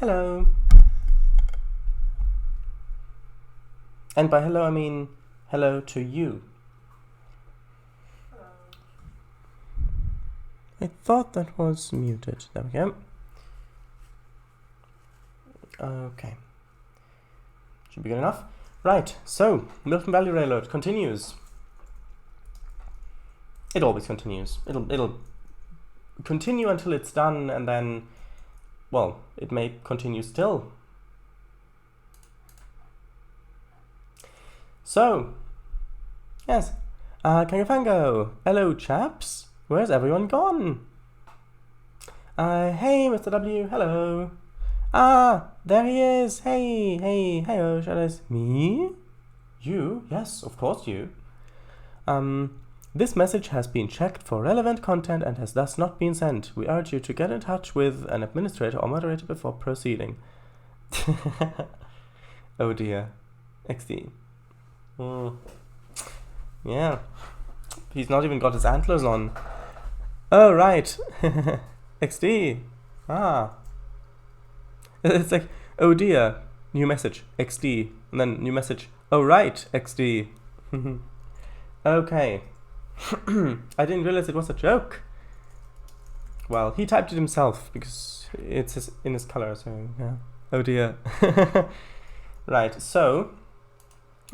Hello. And by hello I mean hello to you. Hello. I thought that was muted. There we go. Okay. Should be good enough. Right, so Milton Valley Railroad continues. It always continues. It'll continue until it's done, and then, well, it may continue still. So, yes, Kangafango. Hello, chaps. Where's everyone gone? Hey, Mr. W. Hello. There he is. Hey, oh, Shadows. Me? You? Yes, of course you. This message has been checked for relevant content and has thus not been sent. We urge you to get in touch with an administrator or moderator before proceeding. Oh dear. XD. Yeah. He's not even got his antlers on. Oh, right. XD. It's like, oh dear, new message, XD. And then new message, oh right, XD. Okay. I didn't realize it was a joke. Well, he typed it himself because it's in his color, so yeah. Oh dear. Right, so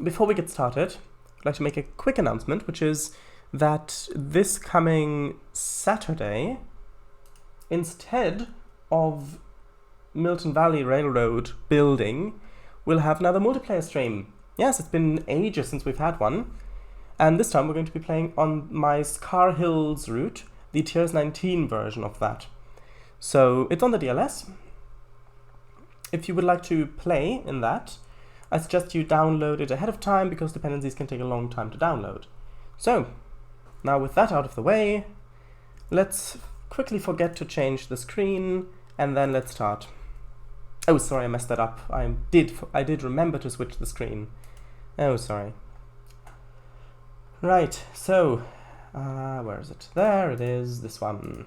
before we get started, I'd like to make a quick announcement, which is that this coming Saturday, instead of Milton Valley Railroad building, we'll have another multiplayer stream. Yes, it's been ages since we've had one. And this time we're going to be playing on my Scar Hills route, the Tiers 19 version of that. So it's on the DLS. If you would like to play in that, I suggest you download it ahead of time because dependencies can take a long time to download. So, now with that out of the way, let's quickly forget to change the screen and then let's start. Oh, sorry, I messed that up. I did remember to switch the screen. Oh, sorry. Right, so, where is it? There it is, this one.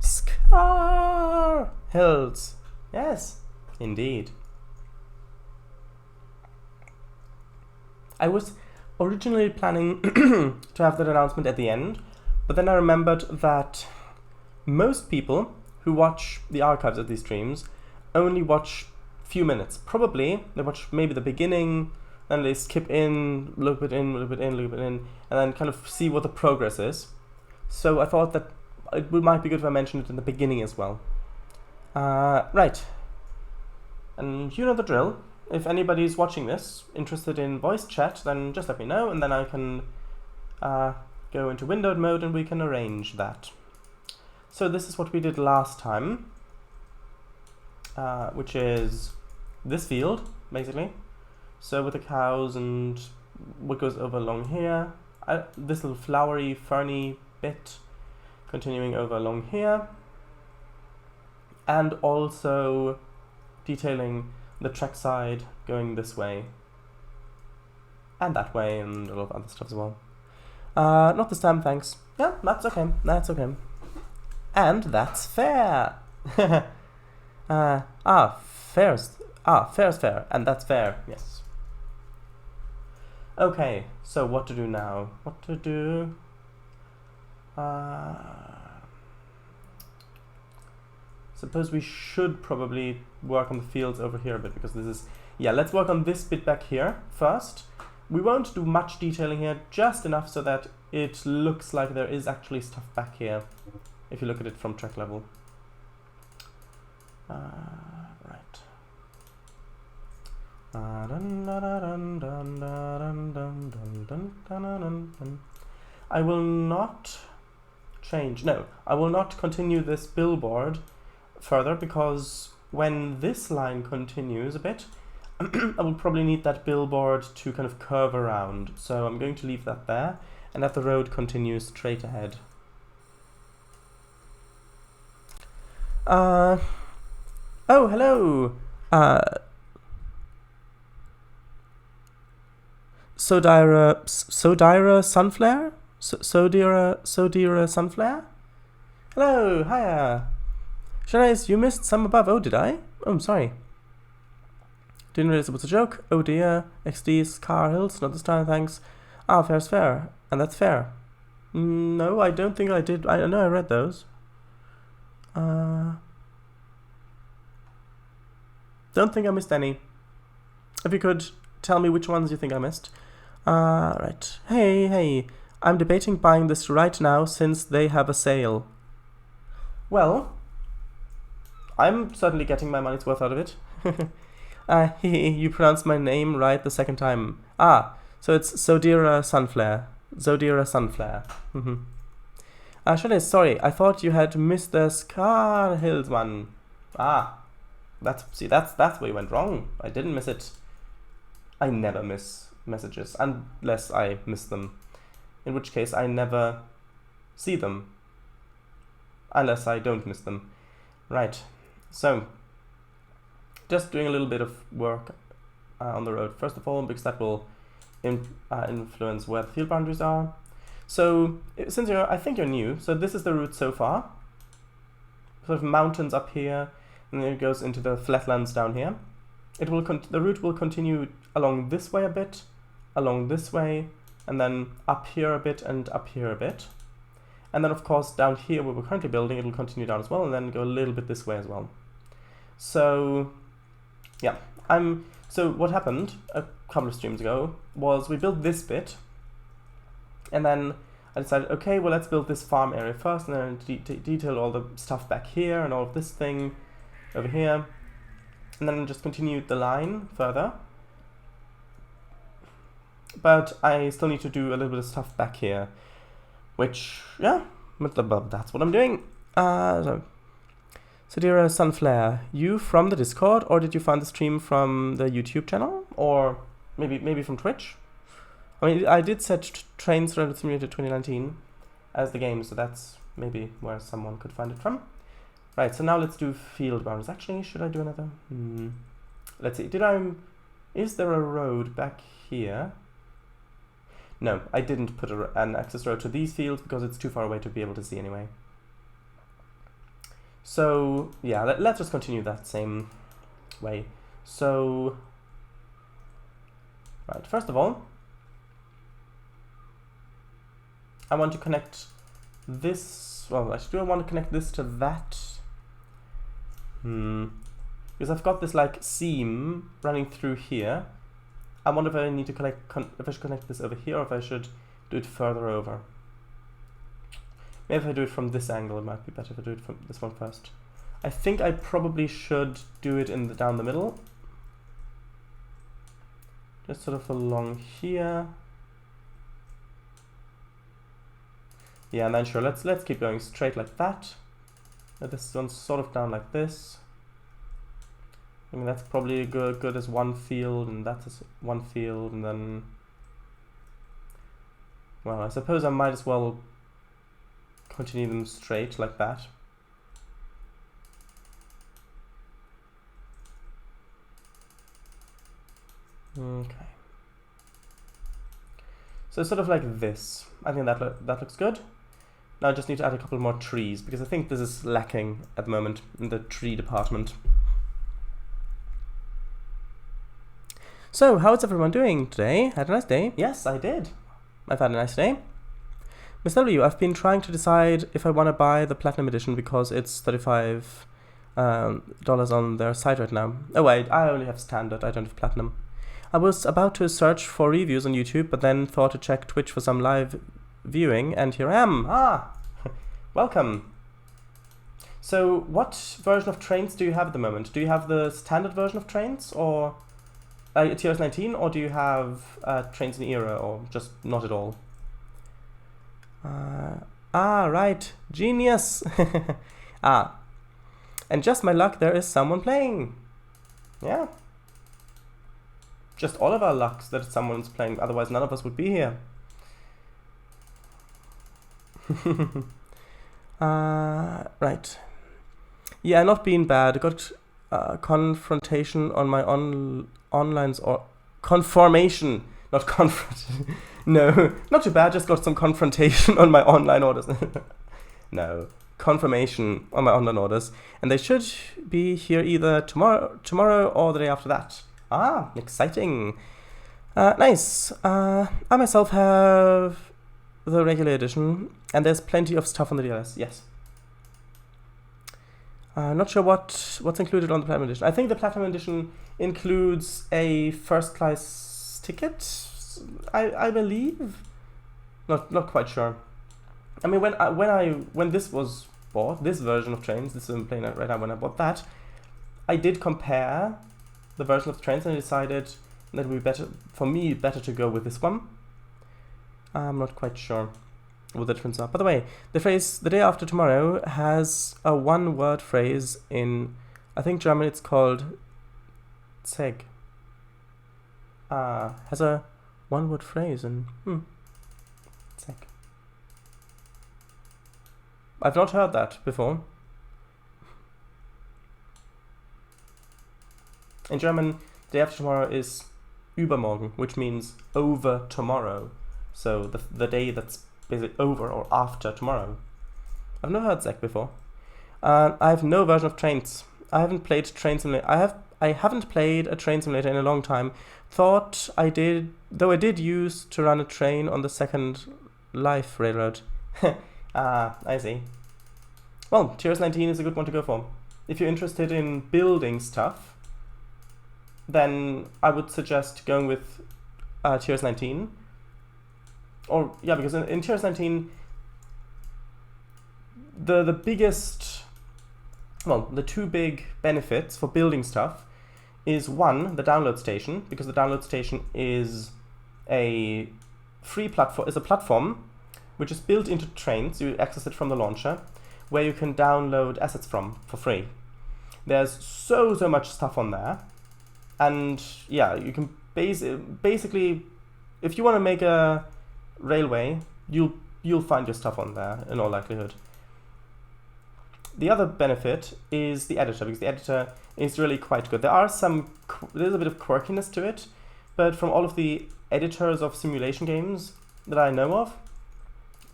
Scar Hills. Yes, indeed. I was originally planning to have that announcement at the end, but then I remembered that most people who watch the archives of these streams only watch few minutes. Probably they watch maybe the beginning, then they skip in, a little bit in, and then kind of see what the progress is. So I thought that it might be good if I mentioned it in the beginning as well. Right. And you know the drill. If anybody's watching this, interested in voice chat, then just let me know, and then I can go into windowed mode and we can arrange that. So this is what we did last time, which is this field, basically. So with the cows and what goes over along here, this little flowery, ferny bit continuing over along here, and also detailing the trackside going this way and that way and a lot of other stuff as well. Not this time, thanks. Yeah, that's okay. That's okay. And that's fair. Fair's fair, and that's fair. Yes. Okay, so what to do now? What to do? Suppose we should probably work on the fields over here a bit, because this is... Yeah, let's work on this bit back here first. We won't do much detailing here, just enough so that it looks like there is actually stuff back here, if you look at it from track level. Right. I will not change... No, I will not continue this billboard further, because when this line continues a bit, I will probably need that billboard to kind of curve around. So I'm going to leave that there and let the road continue straight ahead. Oh, hello! Sodira Sunflare? Sodira Sunflare? Hello, hiya. Trainz, you missed some above. Oh, did I? Oh, I'm sorry. Didn't realize it was a joke. Oh dear. XD's car hills. Not this time, thanks. Ah, fair's fair. And that's fair. No, I don't think I did. I know I read those. Don't think I missed any. If you could tell me which ones you think I missed. Right. Hey. I'm debating buying this right now since they have a sale. Well, I'm certainly getting my money's worth out of it. You pronounced my name right the second time. Ah, so it's Zodira Sunflare. Zodira Sunflare. Sorry, I thought you had missed the Scar Hills one. Ah, that's where you went wrong. I didn't miss it. I never miss messages unless I miss them, in which case I never see them unless I don't miss them. Right, so just doing a little bit of work on the road first of all, because that will influence where the field boundaries are. So since I think you're new, so this is the route so far. Sort of mountains up here, and then it goes into the flatlands down here. The route will continue along this way a bit, along this way, and then up here a bit and up here a bit. And then of course down here where we're currently building, it will continue down as well, and then go a little bit this way as well. So yeah, so what happened a couple of streams ago was we built this bit, and then I decided, okay, well, let's build this farm area first, and then detail all the stuff back here and all of this thing over here, and then just continued the line further. But I still need to do a little bit of stuff back here, which, yeah, that's what I'm doing. So Dear Sunflare, you from the Discord, or did you find the stream from the YouTube channel, or maybe from Twitch? I mean, I did set Trainz Random Simulator 2019 as the game, so that's maybe where someone could find it from. Right, so now let's do field boundaries. Actually, should I do another? Let's see. Is there a road back here? No, I didn't put an access road to these fields because it's too far away to be able to see anyway. So yeah, let's just continue that same way. So, right, first of all, I want to connect this, well, actually, do I want to connect this to that? Because I've got this like seam running through here. I wonder if I need to if I should connect this over here, or if I should do it further over. Maybe if I do it from this angle, it might be better if I do it from this one first. I think I probably should do it down the middle. Just sort of along here. Yeah, and then sure, let's keep going straight like that. This one's sort of down like this. I mean, that's probably good as one field, and that's one field, and then, well, I suppose I might as well continue them straight like that. Okay. So sort of like this. I think that looks good. Now I just need to add a couple more trees, because I think this is lacking at the moment in the tree department. So, how's everyone doing today? Had a nice day? Yes, I did. I've had a nice day. Miss W, I've been trying to decide if I want to buy the Platinum Edition because it's $35 on their site right now. Oh wait, I only have Standard, I don't have Platinum. I was about to search for reviews on YouTube, but then thought to check Twitch for some live viewing, and here I am. Ah, welcome. So, what version of Trainz do you have at the moment? Do you have the standard version of Trainz, or TRS 19, or do you have Trainz in Era, or just not at all? Right, genius. And just my luck, there is someone playing. Yeah. Just all of our lucks that someone's playing, otherwise none of us would be here. Right. Yeah, not being bad. I got confrontation on my online's or conformation, not confront. No, not too bad. Just got some confrontation on my online orders. No, confirmation on my online orders, and they should be here either tomorrow or the day after that. Ah, exciting. Nice. I myself have the regular edition, and there's plenty of stuff on the DLS. Yes. Not sure what's included on the Platinum Edition. I think the Platinum Edition includes a first class ticket, I believe. Not quite sure. I mean, when this was bought, this version of Trainz, this I'm playing right now, when I bought that, I did compare the version of Trainz and I decided that it would be better to go with this one. I'm not quite sure what the difference are. By the way, the phrase "the day after tomorrow" has a one-word phrase in, I think German it's called "zeg." Has a one-word phrase in "zeg." I've not heard that before. In German, "day after tomorrow" is "übermorgen," which means over tomorrow. So the day that's basically over or after tomorrow. I've never heard "zeg" before. I have no version of Trainz. I haven't played Train Simulator. I haven't played a Train Simulator in a long time. Thought I did, though I did use to run a train on the Second Life Railroad. I see. Well, TRS-19 is a good one to go for. If you're interested in building stuff, then I would suggest going with TRS-19. Or, yeah, because in TRS-19, the biggest, well, the two big benefits for building stuff is one, the download station, because the download station is a free platform, is a platform which is built into Trainz. You access it from the launcher, where you can download assets from for free. There's so much stuff on there, and yeah, you can basically, if you want to make a railway, you'll find your stuff on there in all likelihood. The other benefit is the editor, because the editor is really quite good. There's a bit of quirkiness to it, but from all of the editors of simulation games that I know of,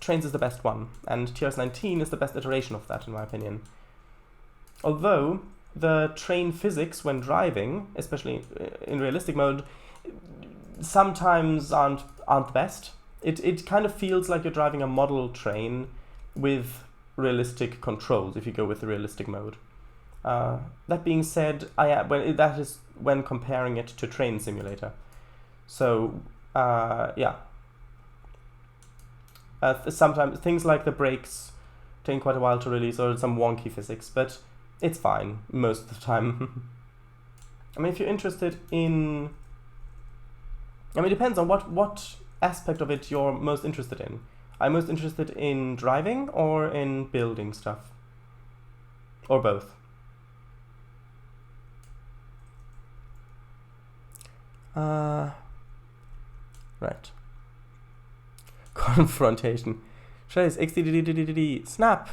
Trainz is the best one, and TRS-19 is the best iteration of that, in my opinion. Although the train physics when driving, especially in realistic mode, sometimes aren't the best. It kind of feels like you're driving a model train with realistic controls if you go with the realistic mode. That being said, that is when comparing it to Train Simulator. So yeah. Sometimes things like the brakes take quite a while to release, or some wonky physics, but it's fine most of the time. I mean, if you're interested in, I mean, it depends on what aspect of it you're most interested in. I'm most interested in driving or in building stuff, or both. Right. Confrontation. Trace, XDDDDD, snap.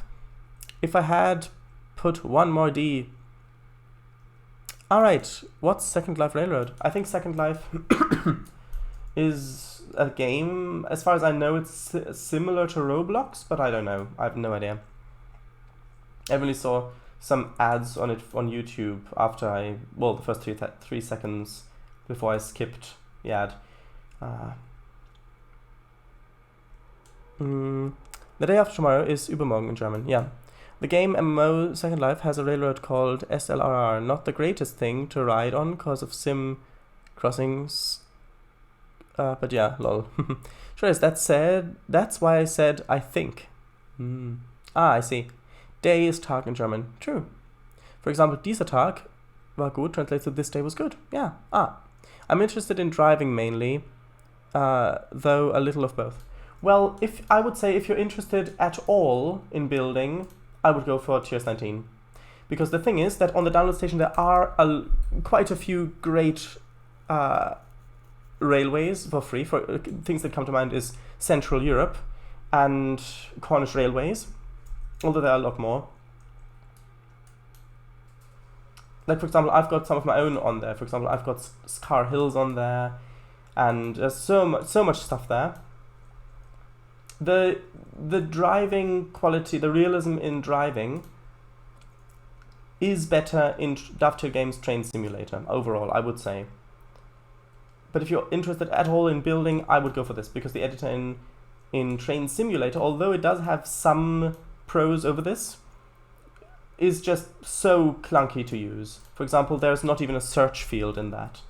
If I had put one more D. Alright, what's Second Life Railroad? I think Second Life is a game, as far as I know, it's similar to Roblox, but I don't know. I have no idea. I only saw some ads on it on YouTube after the first 3 seconds before I skipped the ad. The day after tomorrow is Übermorgen in German, yeah. The game MMO Second Life has a railroad called SLRR. Not the greatest thing to ride on because of sim crossings. But yeah, lol. Sure, that said, that's why I said I think. I see. Day is Tag in German. True. For example, dieser Tag war gut translates to this day was good. Yeah. I'm interested in driving mainly, though a little of both. Well, I would say if you're interested at all in building, I would go for TRS-19. Because the thing is that on the download station there are quite a few great railways for free. For things that come to mind is Central Europe and Cornish railways, although there are a lot more. Like, for example, I've got some of my own on there. For example, I've got Scar Hills on there, and there's so much stuff there. the driving quality, the realism in driving is better in Dovetail Games Train Simulator overall, I would say. But if you're interested at all in building, I would go for this, because the editor in Train Simulator, although it does have some pros over this, is just so clunky to use. For example, there's not even a search field in that.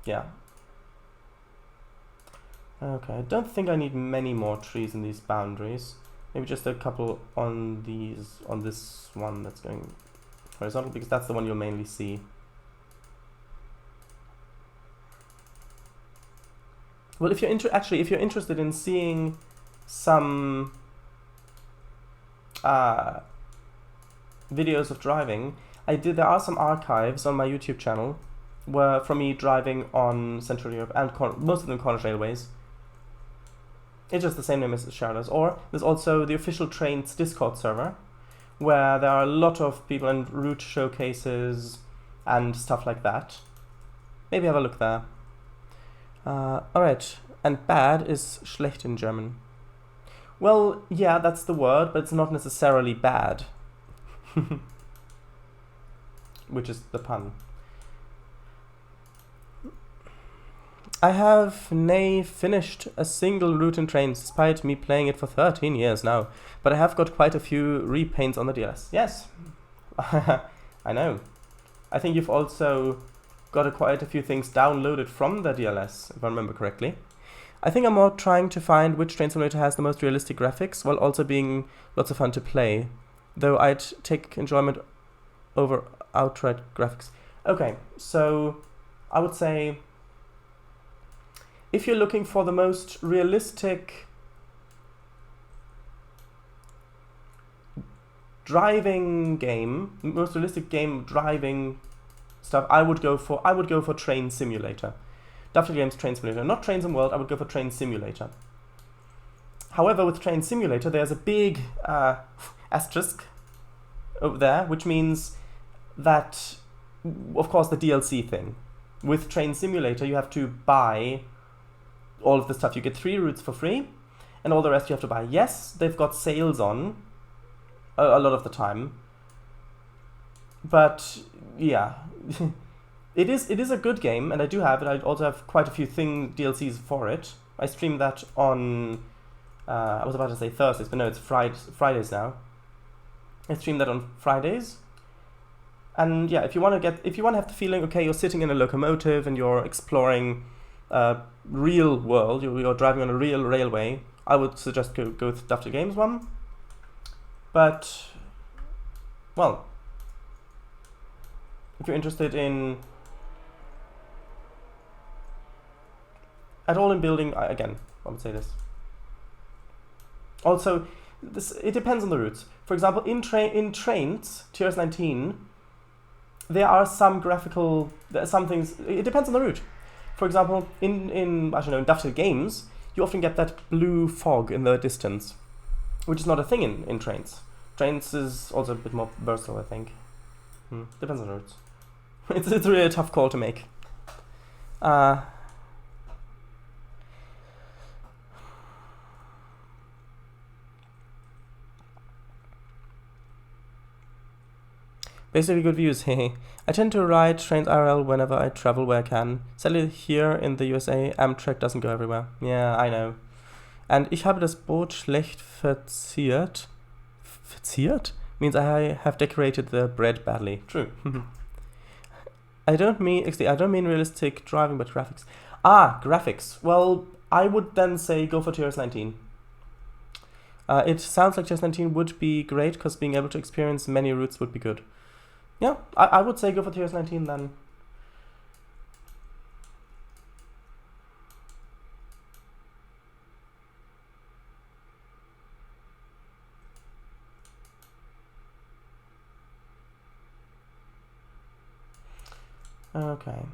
Yeah. Okay, I don't think I need many more trees in these boundaries. Maybe just a couple on this one that's going horizontal, because that's the one you'll mainly see. Well, if you're interested in seeing some videos of driving, there are some archives on my YouTube channel from me driving on Central Europe and most of them Cornish railways. It's just the same name as Charlotte. Or there's also the official Trainz Discord server, where there are a lot of people and route showcases and stuff like that. Maybe have a look there. Alright, and bad is schlecht in German. Well, yeah, that's the word, but it's not necessarily bad. Which is the pun. I have nay finished a single route in Trainz, despite me playing it for 13 years now. But I have got quite a few repaints on the DLS. Yes, I know. I think you've also got quite a few things downloaded from the DLS, if I remember correctly. I think I'm more trying to find which Train Simulator has the most realistic graphics, while also being lots of fun to play. Though I'd take enjoyment over outright graphics. Okay, so I would say, if you're looking for the most realistic driving game, most realistic game driving stuff, I would go for Train Simulator. Dovetail Games Train Simulator, not Trains in World. I would go for Train Simulator. However, with Train Simulator, there's a big asterisk over there, which means that, of course, the DLC thing. With Train Simulator, you have to buy all of the stuff. You get 3 routes for free, and all the rest you have to buy. Yes, they've got sales on a lot of the time, but yeah, it is a good game, and I do have it. I also have quite a few DLCs for it. I stream that on I was about to say Thursdays, but no, it's Fridays now. I stream that on Fridays. And yeah, if you want to have the feeling, okay, you're sitting in a locomotive and you're exploring real world, you're driving on a real railway, I would suggest go with Dovetail Games one. But, well, if you're interested in at all in building, again, I would say this. Also, it depends on the routes. For example, in Trainz, TRS 19, there are some things, it depends on the route. For example, in Dovetail Games, you often get that blue fog in the distance, which is not a thing in Trainz. Trainz is also a bit more versatile, I think. Depends on the routes. It's really a tough call to make. Basically good views, hehe. I tend to ride Trainz IRL whenever I travel where I can. Sadly here in the USA, Amtrak doesn't go everywhere. Yeah, I know. And ich habe das Boot schlecht verziert. Verziert? Means I have decorated the bread badly. True. I don't mean realistic driving, but graphics. Graphics. Well, I would then say go for TRS 19. It sounds like TRS 19 would be great, because being able to experience many routes would be good. Yeah, I would say go for TRS 19 then. Okay.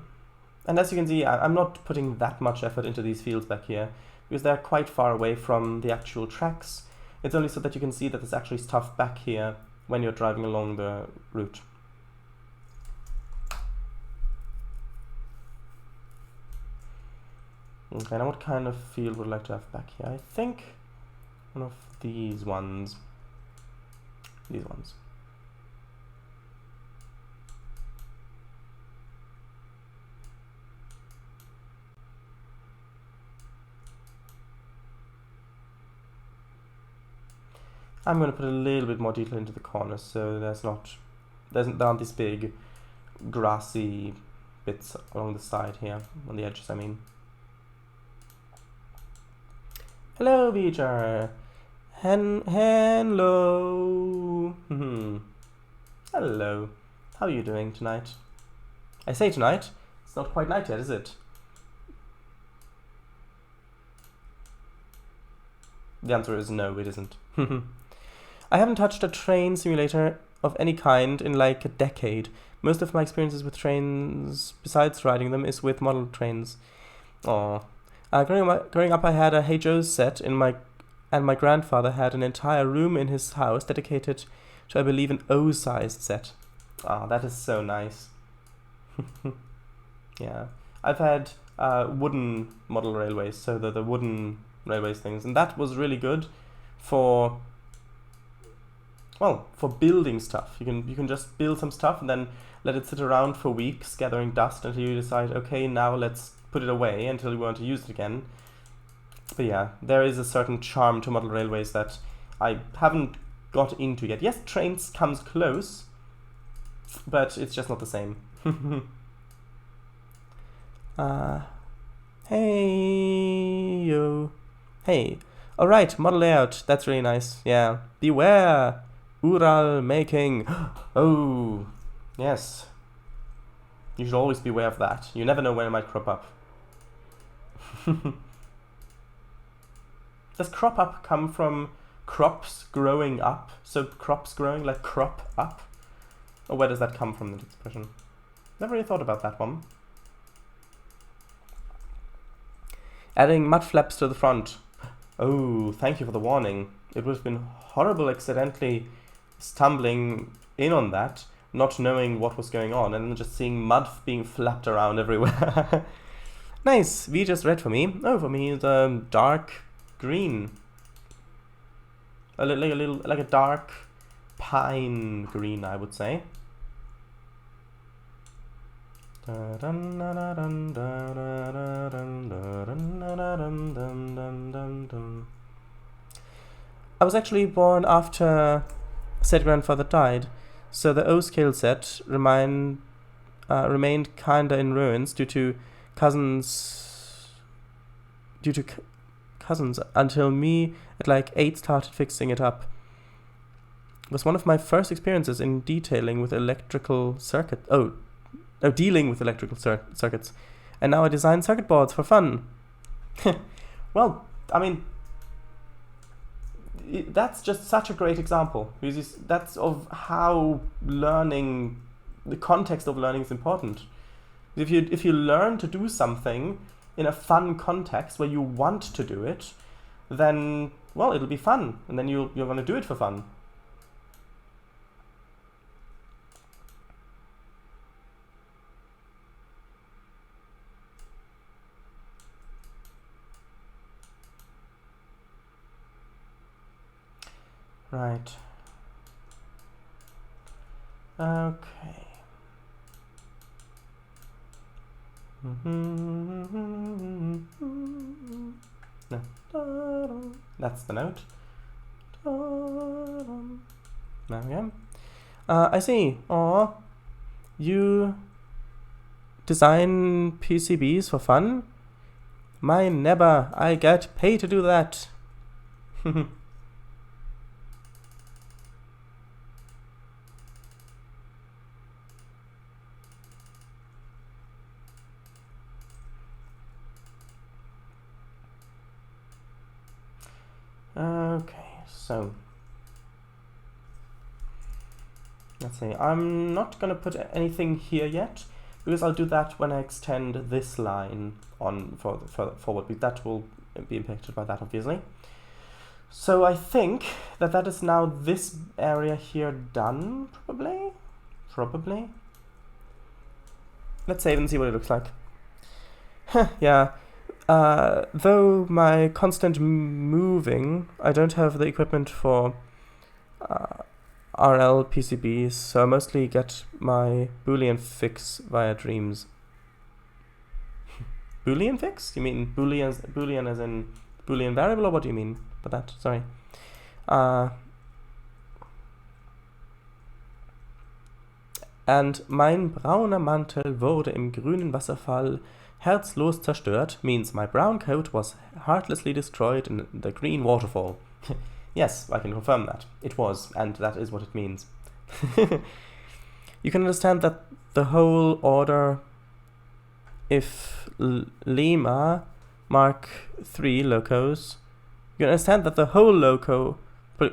And as you can see, I'm not putting that much effort into these fields back here, because they're quite far away from the actual tracks. It's only so that you can see that there's actually stuff back here when you're driving along the route. Okay, now what kind of field would I like to have back here? I think one of these ones. These ones. I'm going to put a little bit more detail into the corners, so there aren't these big grassy bits along the side here, on the edges I mean. Hello, Beecher. Hello. Hello. How are you doing tonight? I say tonight, it's not quite night yet, is it? The answer is no, it isn't. I haven't touched a train simulator of any kind in like a decade. Most of my experiences with trains, besides riding them, is with model trains. Aww. Growing up, I had a Hey Joe's set and my grandfather had an entire room in his house dedicated to, I believe, an O-sized set. Ah, that is so nice. Yeah. I've had wooden model railways, so the wooden railways things, and that was really good for building stuff. You can just build some stuff and then let it sit around for weeks gathering dust until you decide, okay, now let's put it away until you want to use it again. But yeah, there is a certain charm to model railways that I haven't got into yet. Yes, Trainz comes close, but it's just not the same. Hey yo. Hey. Alright, model layout. That's really nice. Yeah. Beware! Ural making. Oh, yes. You should always beware of that. You never know when it might crop up. Does crop up come from crops growing up? So crops growing like crop up? Or where does that come from, that expression? Never really thought about that one. Adding mud flaps to the front. Oh, thank you for the warning. It would have been horrible accidentally stumbling in on that, not knowing what was going on, and then just seeing mud being flapped around everywhere. Nice, V just read for me. Oh, for me it's dark green. Like a dark pine green, I would say. I was actually born after said grandfather died, so the O-scale set remained kinda in ruins due to cousins until me at like 8 started fixing it up. It was one of my first experiences in dealing with electrical circuits, and now I design circuit boards for fun. Well, I mean, that's just such a great example, because that's of how learning, the context of learning is important. If you learn to do something in a fun context where you want to do it, then, well, it'll be fun, and then you're going to do it for fun. Right. Okay. No. That's the note. Now again. I see. Aw. You design PCBs for fun? Mine never. I get paid to do that. Okay, so let's see. I'm not going to put anything here yet, because I'll do that when I extend this line on for forward. That will be impacted by that, obviously. So I think that is now this area here done, probably. Let's save and see what it looks like. Yeah. though my constant moving, I don't have the equipment for RL PCBs, so I mostly get my Boolean fix via Dreams. Boolean fix? You mean Boolean as in Boolean variable, or what do you mean by that? Sorry. And mein brauner Mantel wurde im grünen Wasserfall herzlos zerstört, means my brown coat was heartlessly destroyed in the green waterfall. Yes, I can confirm that. It was, and that is what it means. You can understand that the whole order, if Lima Mark III locos, you can understand that the whole loco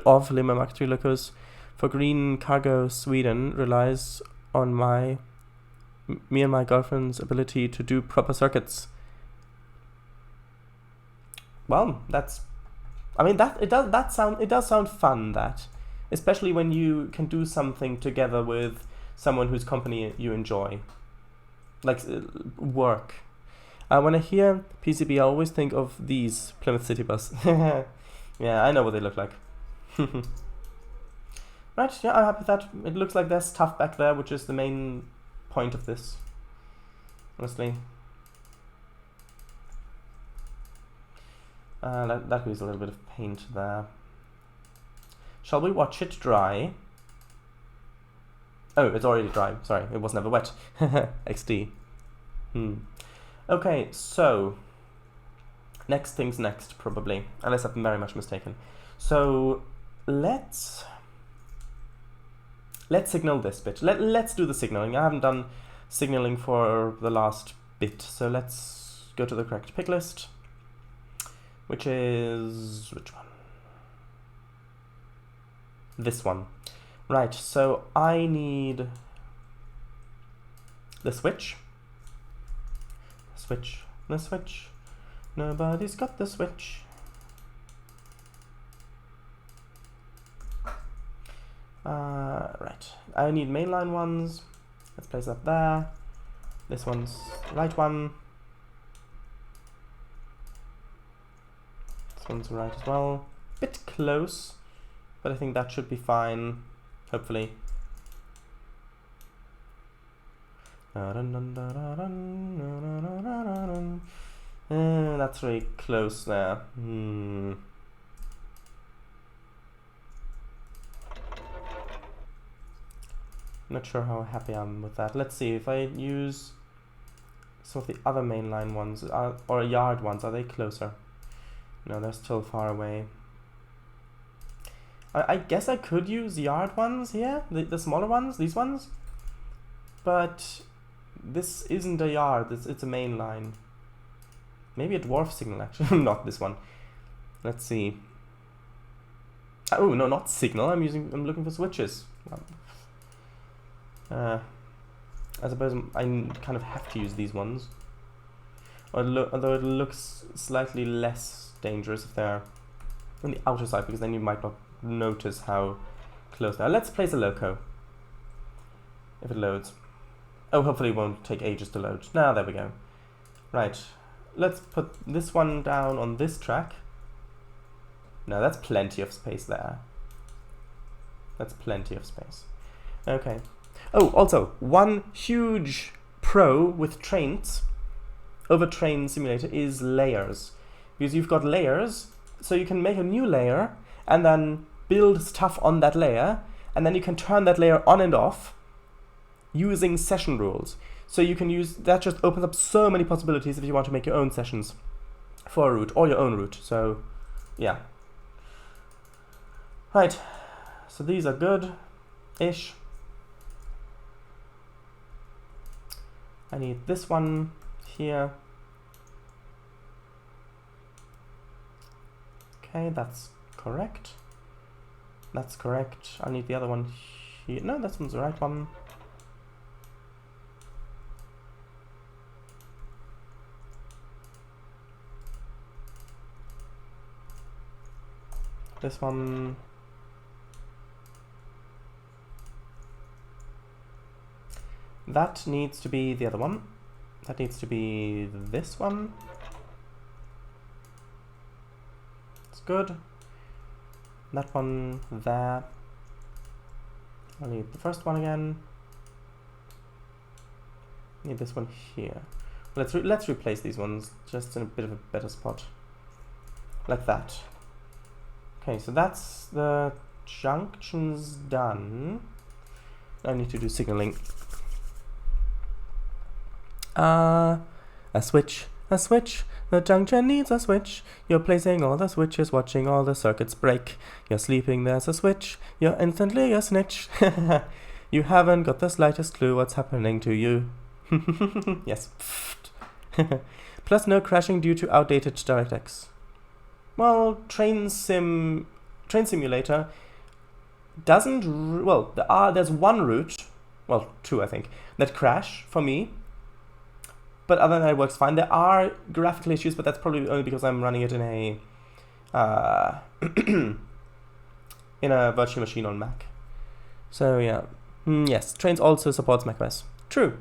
of Lima Mark III locos for green cargo Sweden relies on me and my girlfriend's ability to do proper circuits. Well, that's, I mean, it does sound fun, that, especially when you can do something together with someone whose company you enjoy, like work. When I hear PCB, I always think of these Plymouth City bus. Yeah, I know what they look like. Right, yeah, I'm happy with that. It looks like there's stuff back there, which is the main point of this, honestly. That could use a little bit of paint there. Shall we watch it dry? Oh, it's already dry. Sorry, it was never wet. XD. Okay, so next things next, probably, unless I'm very much mistaken. So let's signal this bit. Let's do the signaling. I haven't done signaling for the last bit, so let's go to the correct pick list, which is, which one? This one. Right, so I need the switch. The switch. Nobody's got the switch. Right, I need mainline ones. Let's place that there. This one's the right one. This one's right as well. Bit close, but I think that should be fine, hopefully. That's really close there. Not sure how happy I am with that. Let's see if I use some of the other mainline ones, or yard ones. Are they closer? No, they're still far away. I guess I could use yard ones here, the smaller ones, these ones. But this isn't a yard, it's a main line. Maybe a dwarf signal, actually. Not this one. Let's see. Oh, no, not signal. I'm looking for switches. I suppose I kind of have to use these ones. Although it looks slightly less dangerous if they're on the outer side, because then you might not notice how close they are. Let's place a loco. If it loads. Oh, hopefully it won't take ages to load. Now, there we go. Right. Let's put this one down on this track. No, that's plenty of space there. That's plenty of space. Okay. Oh, also, one huge pro with Trainz over Trainz Simulator is layers. Because you've got layers, so you can make a new layer and then build stuff on that layer, and then you can turn that layer on and off using session rules. So you can use, that just opens up so many possibilities if you want to make your own sessions for a route, or your own route. So, yeah. Right, so these are good-ish. I need this one here. Okay, that's correct. That's correct. I need the other one here. No, this one's the right one. This one. That needs to be the other one. That needs to be this one. good. That one there. I'll need the first one again. Need this one here. Let's replace these ones just in a bit of a better spot, like that. Okay, so that's the junctions done. I need to do signaling. A switch, a switch. The junction needs a switch. You're placing all the switches, watching all the circuits break. You're sleeping, there's a switch. You're instantly a snitch. You haven't got the slightest clue what's happening to you. Yes. Plus no crashing due to outdated DirectX. Well, Train Simulator doesn't... Well, there's one route, well, two I think, that crash for me. But other than that, it works fine. There are graphical issues, but that's probably only because I'm running it in a in a virtual machine on Mac. So yeah, yes, Trainz also supports macOS. True.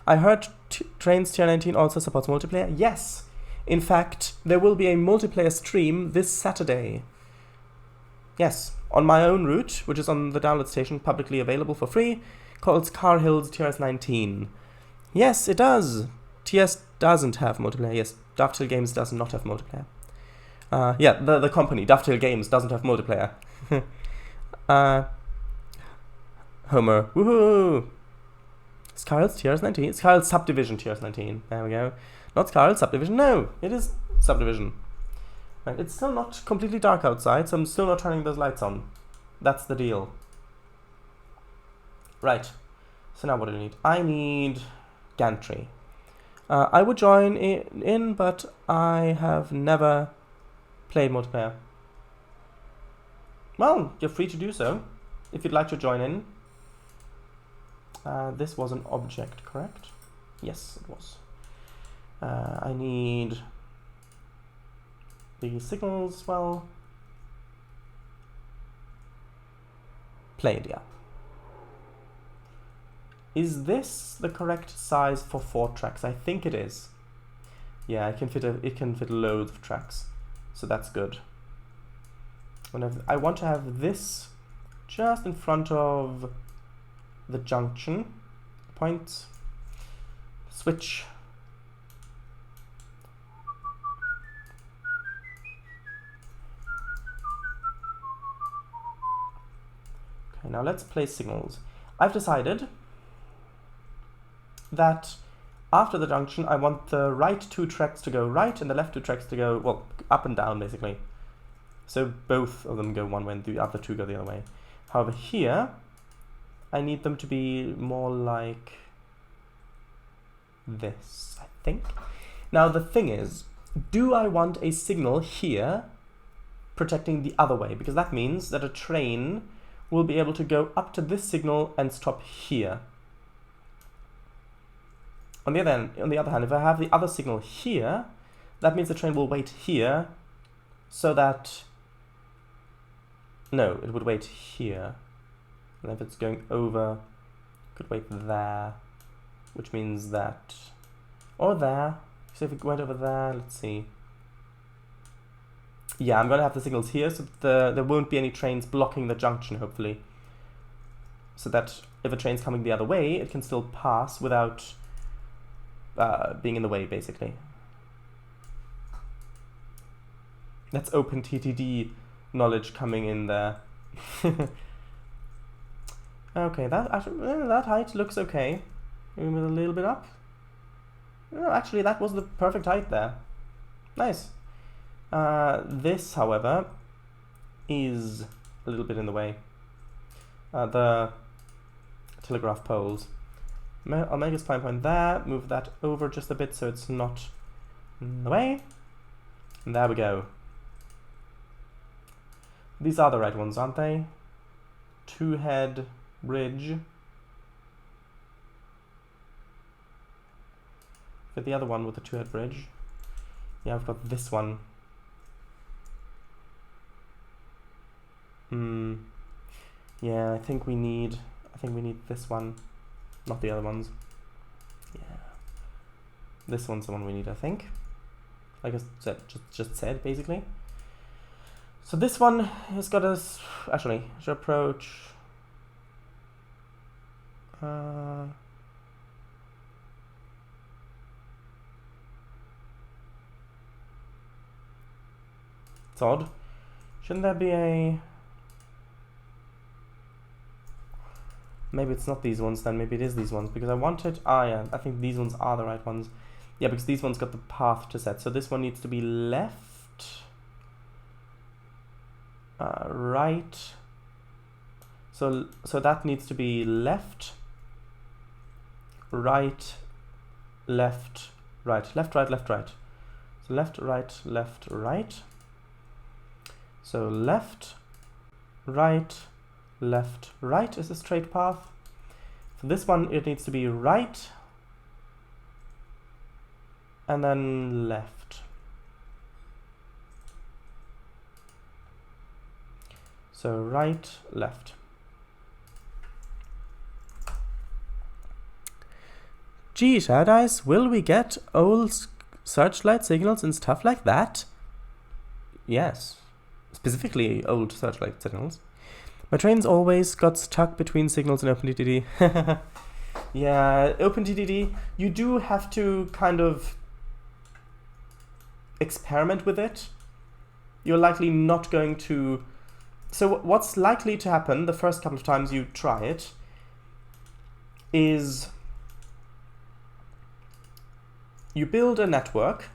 I heard Trainz Tier 19 also supports multiplayer. Yes, in fact, there will be a multiplayer stream this Saturday. Yes, on my own route, which is on the download station, publicly available for free, called Car Hills TRS 19. Yes, it does. TS doesn't have multiplayer. Yes, Dovetail Games does not have multiplayer. Yeah, the company, Dovetail Games, doesn't have multiplayer. Homer, woohoo! Scarlet's TRS 19. Scarlet's Subdivision TRS 19. There we go. Not Scarlet's Subdivision. No, it is Subdivision. Right, it's still not completely dark outside, so I'm still not turning those lights on. That's the deal. Right. So now what do I need? I need gantry. I would join in, but I have never played multiplayer. Well, you're free to do so, if you'd like to join in. This was an object, correct? Yes, it was. I need the signals, well, played, yeah. Is this the correct size for 4 tracks? I think it is. Yeah, it can fit loads of tracks, so that's good. I want to have this just in front of the junction point. Switch. Okay, now let's place signals. I've decided that after the junction I want the right 2 tracks to go right and the left 2 tracks to go, well, up and down basically. So both of them go one way and the other 2 go the other way. However, here I need them to be more like this, I think. Now the thing is, do I want a signal here protecting the other way? Because that means that a train will be able to go up to this signal and stop here. On the other hand, if I have the other signal here, that means the train will wait here, so that... No, it would wait here. And if it's going over, it could wait there, which means that... Or there. So if it went over there, let's see. Yeah, I'm going to have the signals here, so that there won't be any trains blocking the junction, hopefully. So that if a train's coming the other way, it can still pass without... being in the way, basically. That's OpenTTD knowledge coming in there. Okay, that height looks okay. Maybe a little bit up. No, actually, that was the perfect height there. Nice. This, however, is a little bit in the way. The telegraph poles. I'll make a spline point there, move that over just a bit so it's not in the way. And there we go. These are the right ones, aren't they? 2-head bridge. Get the other one with the 2-head bridge. Yeah, I've got this one. Yeah, I think we need this one. Not the other ones. Yeah. This one's the one we need, I think. Like I said, just said, basically. So this one has got us, actually, should approach. It's odd. Shouldn't there be a... Maybe it's not these ones then, maybe it is these ones, because I wanted... Ah, yeah, I think these ones are the right ones. Yeah, because these ones got the path to set. So this one needs to be left, right. So that needs to be left, right, left, right, left, right, left, right. So left, right, left, right. So left, right, left, right is a straight path. For this one, it needs to be right, and then left. So right, left. Gee, Shadice, will we get old searchlight signals and stuff like that? Yes, specifically old searchlight signals. My Trainz always got stuck between signals and OpenTDD. Yeah, OpenTDD, you do have to kind of experiment with it. You're likely not going to... So what's likely to happen the first couple of times you try it is you build a network,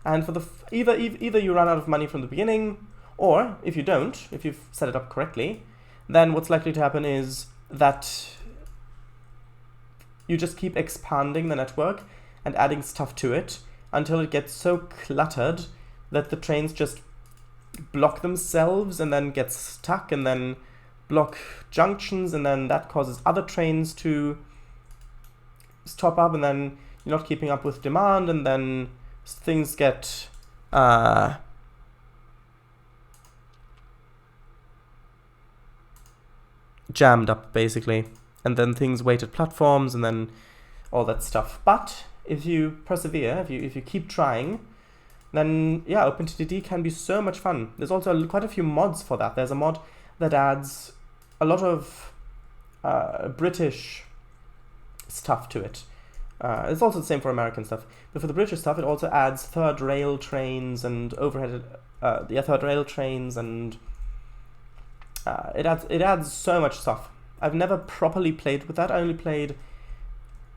and for the either you run out of money from the beginning, or if you don't, if you've set it up correctly, then what's likely to happen is that you just keep expanding the network and adding stuff to it until it gets so cluttered that the trains just block themselves and then get stuck and then block junctions, and then that causes other trains to stop up, and then you're not keeping up with demand, and then things get jammed up basically, and then things wait at platforms and then all that stuff. But if you persevere, if you keep trying, then yeah, OpenTDD can be so much fun. There's also quite a few mods for that. There's a mod that adds a lot of British stuff to it. It's also the same for American stuff, but for the British stuff, it also adds third rail trains and overhead, third rail trains, and it adds so much stuff. I've never properly played with that. I only played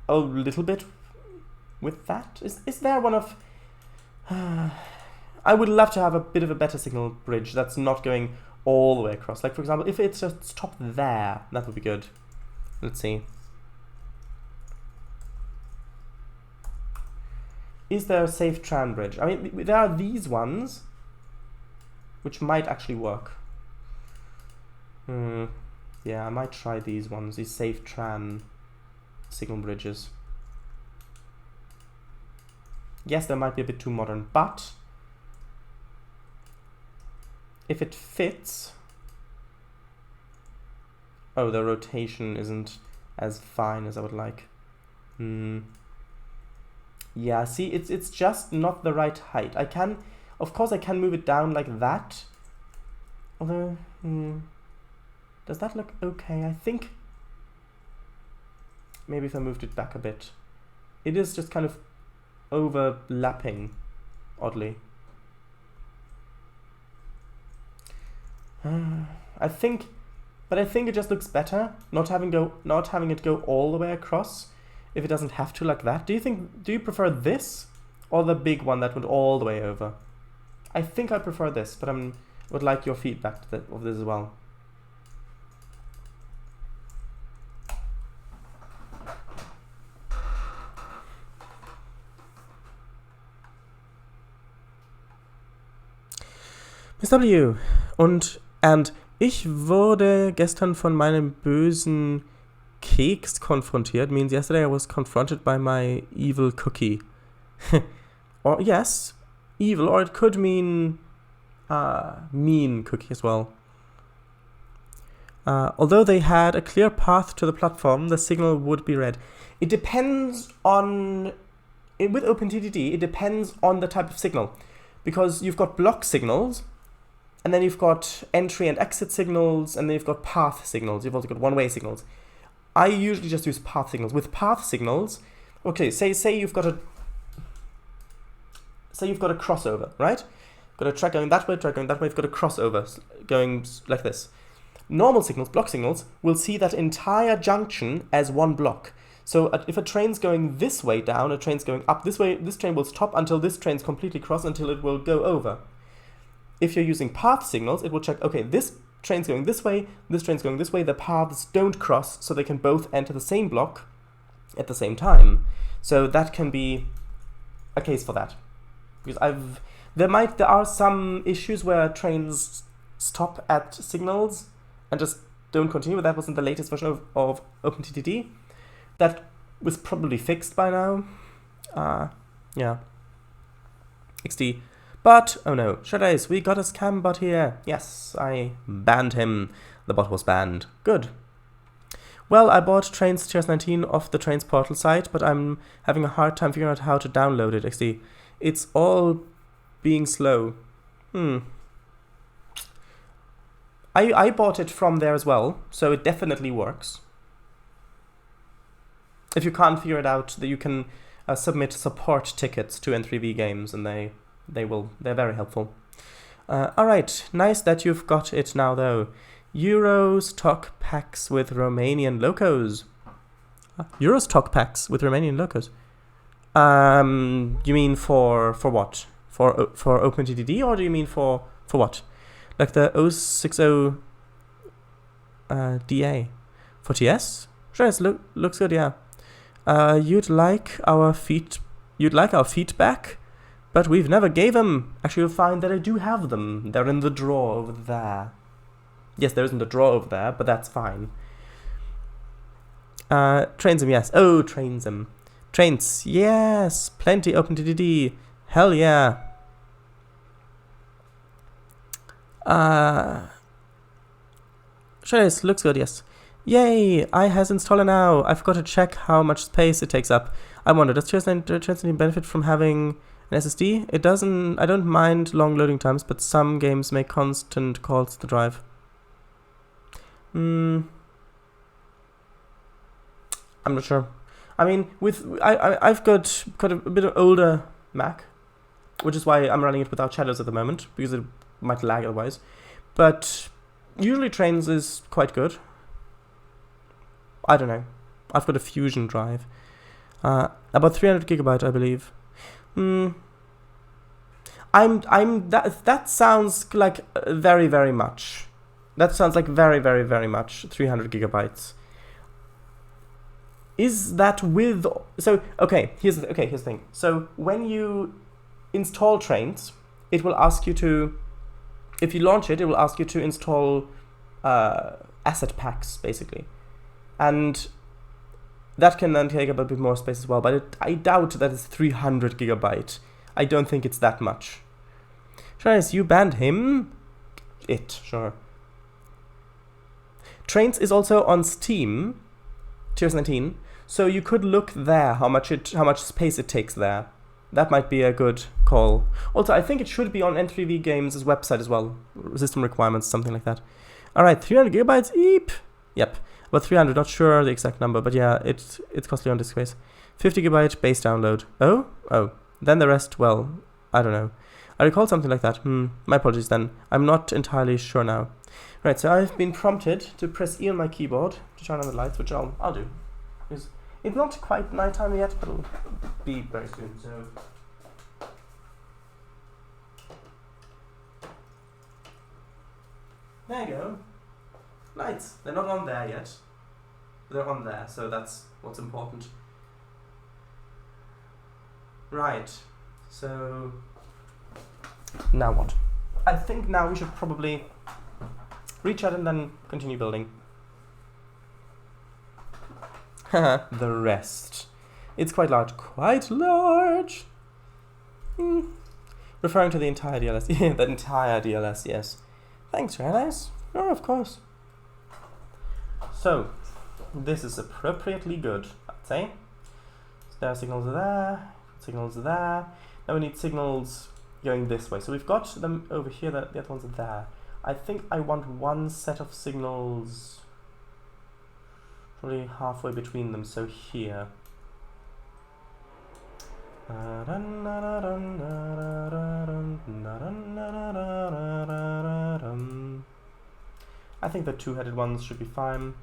a little bit with that. Is there one of... I would love to have a bit of a better signal bridge that's not going all the way across. Like, for example, if it's just stopped there, that would be good. Let's see. Is there a safe tran bridge? I mean, there are these ones, which might actually work. Yeah, I might try these ones, these safe tran signal bridges. Yes, they might be a bit too modern, but if it fits... Oh, the rotation isn't as fine as I would like. Yeah, see, it's just not the right height. I can, of course, I can move it down like that. Although, does that look okay? I think maybe if I moved it back a bit. It is just kind of overlapping, oddly. I think it just looks better not having it go all the way across if it doesn't have to like that. Do you prefer this or the big one that went all the way over? I think I prefer this, but I would like your feedback of this as well. Miss W. Und ich wurde gestern von meinem bösen Keks konfrontiert. Means yesterday I was confronted by my evil cookie. Or yes, evil, or it could mean mean cookie as well. Although they had a clear path to the platform, the signal would be red. It depends on... With OpenTDD, it depends on the type of signal. Because you've got block signals, and then you've got entry and exit signals, and then you've got path signals. You've also got one-way signals. I usually just use path signals. With path signals, okay, say you've got a crossover, right? Got a track going that way, you've got a crossover going like this. Normal signals, block signals, will see that entire junction as one block. So if a train's going this way down, a train's going up this way, this train will stop until this train's completely crossed, until it will go over. If you're using path signals, it will check, okay, this train's going this way, this train's going this way, the paths don't cross, so they can both enter the same block at the same time. So that can be a case for that. Because there are some issues where trains stop at signals and just don't continue. That was in the latest version of OpenTTD. That was probably fixed by now. Yeah. XD. But, oh no, Shadace, we got a scam bot here. Yes, I banned him. The bot was banned. Good. Well, I bought Trainz TRS-19 off the Trainz portal site, but I'm having a hard time figuring out how to download it, XD. It's all being slow. I bought it from there as well, so it definitely works. If you can't figure it out, that you can submit support tickets to N3V games, and they're very helpful. Alright, nice that you've got it now though. Euros talk packs with Romanian locos. Euros talk packs with Romanian locos. You mean for what? For OpenTTD, or do you mean for what? Like the 060 DA for TS? Sure, it looks good, yeah. You'd like our feedback, but we've never gave them. Actually, you'll find that I do have them. They're in the drawer over there. Yes, there isn't a drawer over there, but that's fine. Trainz, yes. Oh, Trainz. Trainz, yes. Plenty OpenTTD. Hell yeah. Sure, it looks good, yes. Yay, I has installer now. I forgot to check how much space it takes up. I wonder, does TRS-19 benefit from having an SSD? It doesn't. I don't mind long loading times, but some games make constant calls to the drive. I'm not sure. I mean, I've got a bit of older Mac, which is why I'm running it without shadows at the moment, because it might lag otherwise. But usually Trainz is quite good. I don't know. I've got a Fusion drive. About 300 gigabyte, I believe. That sounds like very, very much. That sounds like very, very, very much. 300 gigabytes. Is that with... So, okay, here's the thing. So, when you install Trainz, it will ask you to... If you launch it, it will ask you to install asset packs, basically. And that can then take up a bit more space as well. But I doubt that it's 300 gigabyte. I don't think it's that much. Trainz, you banned him? Sure. Trainz is also on Steam, TRS-19, so you could look there how much space it takes there. That might be a good call. Also, I think it should be on N3V Games' website as well. System requirements, something like that. Alright, 300 gigabytes? Eep! Yep, about 300, not sure the exact number, but yeah, it's costly on disk space. 50 gigabyte base download. Oh. Then the rest, well, I don't know. I recall something like that. My apologies then. I'm not entirely sure now. Right, so I've been prompted to press E on my keyboard to turn on the lights, which I'll do. It's not quite nighttime yet, but it'll be very soon, so... There you go. Lights. They're not on there yet. They're on there, so that's what's important. Right, so... Now what? I think now we should probably reach out and then continue building. Haha, the rest. It's quite large. Quite large! Referring to the entire DLS. Yeah, the entire DLS, yes. Thanks, very nice. Oh, of course. So, this is appropriately good, I'd say. So there are signals there, signals there. Now we need signals going this way. So we've got them over here, the other ones are there. I think I want one set of signals probably halfway between them, so here. I think the two-headed ones should be fine.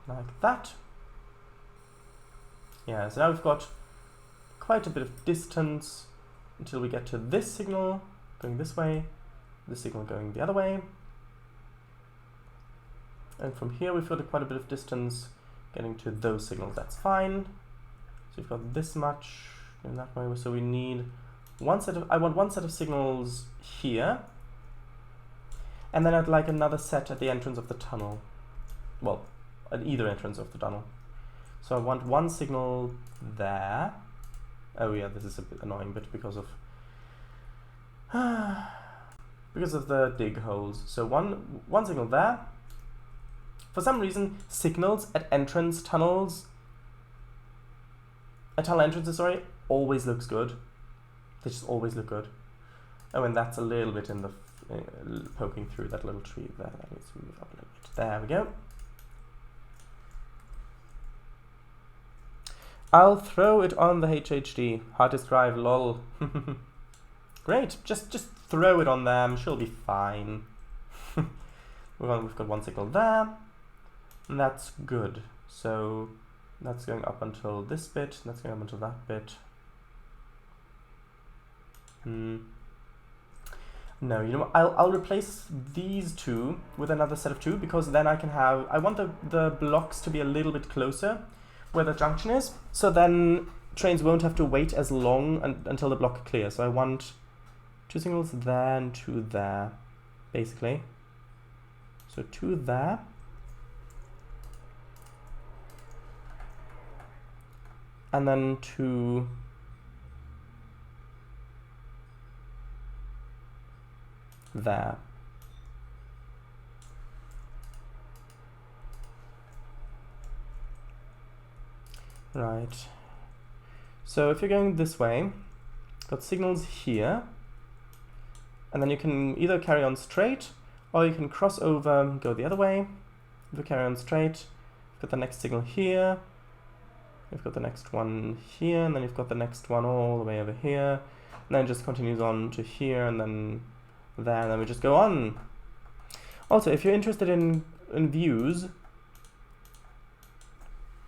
Like that. Yeah, so now we've got quite a bit of distance until we get to this signal going this way, this signal going the other way. And from here we've got quite a bit of distance getting to those signals. That's fine. So we've got this much in that way. So we need one set of, I want one set of signals here. And then I'd like another set at the entrance of the tunnel. Well, at either entrance of the tunnel. So I want one signal there. Oh yeah, this is a bit annoying, but because of the dig holes. So one signal there. For some reason, signals at tunnel entrances, sorry, always looks good. They just always look good. Oh, and that's a little bit in the poking through that little tree there. That needs to move up a little bit. There we go. I'll throw it on the HHD. Hard disk drive, lol. Great, just throw it on them. She'll be fine. We've got one signal there, and that's good. So that's going up until this bit. And that's going up until that bit. No, you know what? I'll replace these two with another set of two, because then I can have. I want the blocks to be a little bit closer where the junction is, so then trains won't have to wait as long until the block clears. So I want two signals there and two there, basically. So two there. And then two there. Right. So if you're going this way, got signals here, and then you can either carry on straight, or you can cross over, go the other way. If you carry on straight, you've got the next signal here, you've got the next one here, and then you've got the next one all the way over here, and then it just continues on to here, and then there, and then we just go on. Also, if you're interested in views,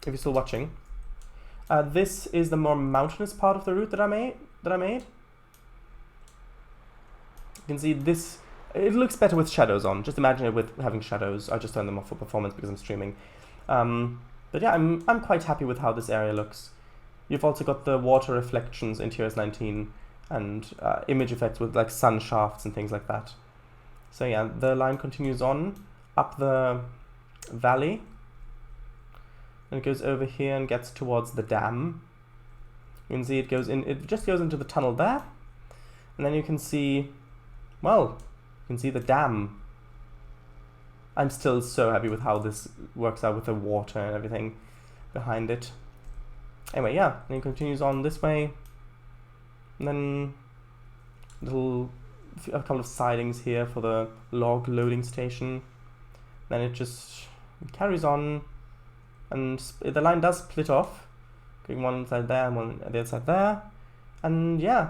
if you're still watching, this is the more mountainous part of the route that I made. You can see this. It looks better with shadows on. Just imagine it with having shadows. I just turned them off for performance because I'm streaming. But yeah, I'm quite happy with how this area looks. You've also got the water reflections in TRS-19 and image effects with like sun shafts and things like that. So yeah, the line continues on up the valley. And it goes over here and gets towards the dam. You can see it goes in. It just goes into the tunnel there, and then you can see, well, you can see the dam. I'm still so happy with how this works out with the water and everything behind it. Anyway, yeah, and it continues on this way, and then a couple of sidings here for the log loading station. Then it just carries on. And the line does split off, going one side there and one the other side there, and yeah,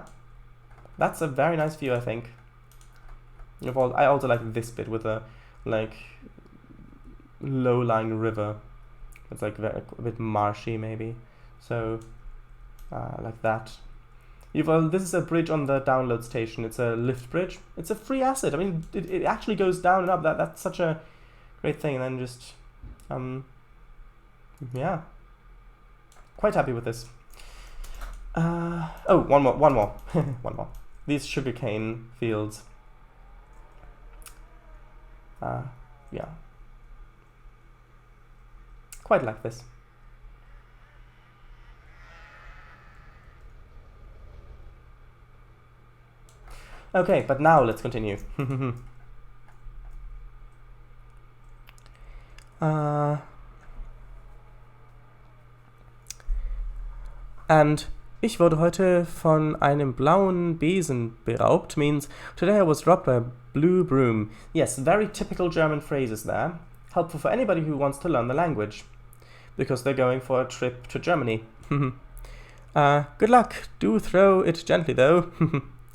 that's a very nice view, I think. I also like this bit with a like low-lying river. It's like a bit marshy, maybe. So like that. This is a bridge on the download station. It's a lift bridge. It's a free asset. I mean, it actually goes down and up. That's such a great thing. And then just yeah, quite happy with this. Oh, one more, one more. These sugarcane fields. Yeah, quite like this. Okay, but now let's continue. And Ich wurde heute von einem blauen Besen beraubt means today I was robbed by a blue broom. Yes, very typical German phrases there. Helpful for anybody who wants to learn the language. Because they're going for a trip to Germany. Good luck. Do throw it gently though.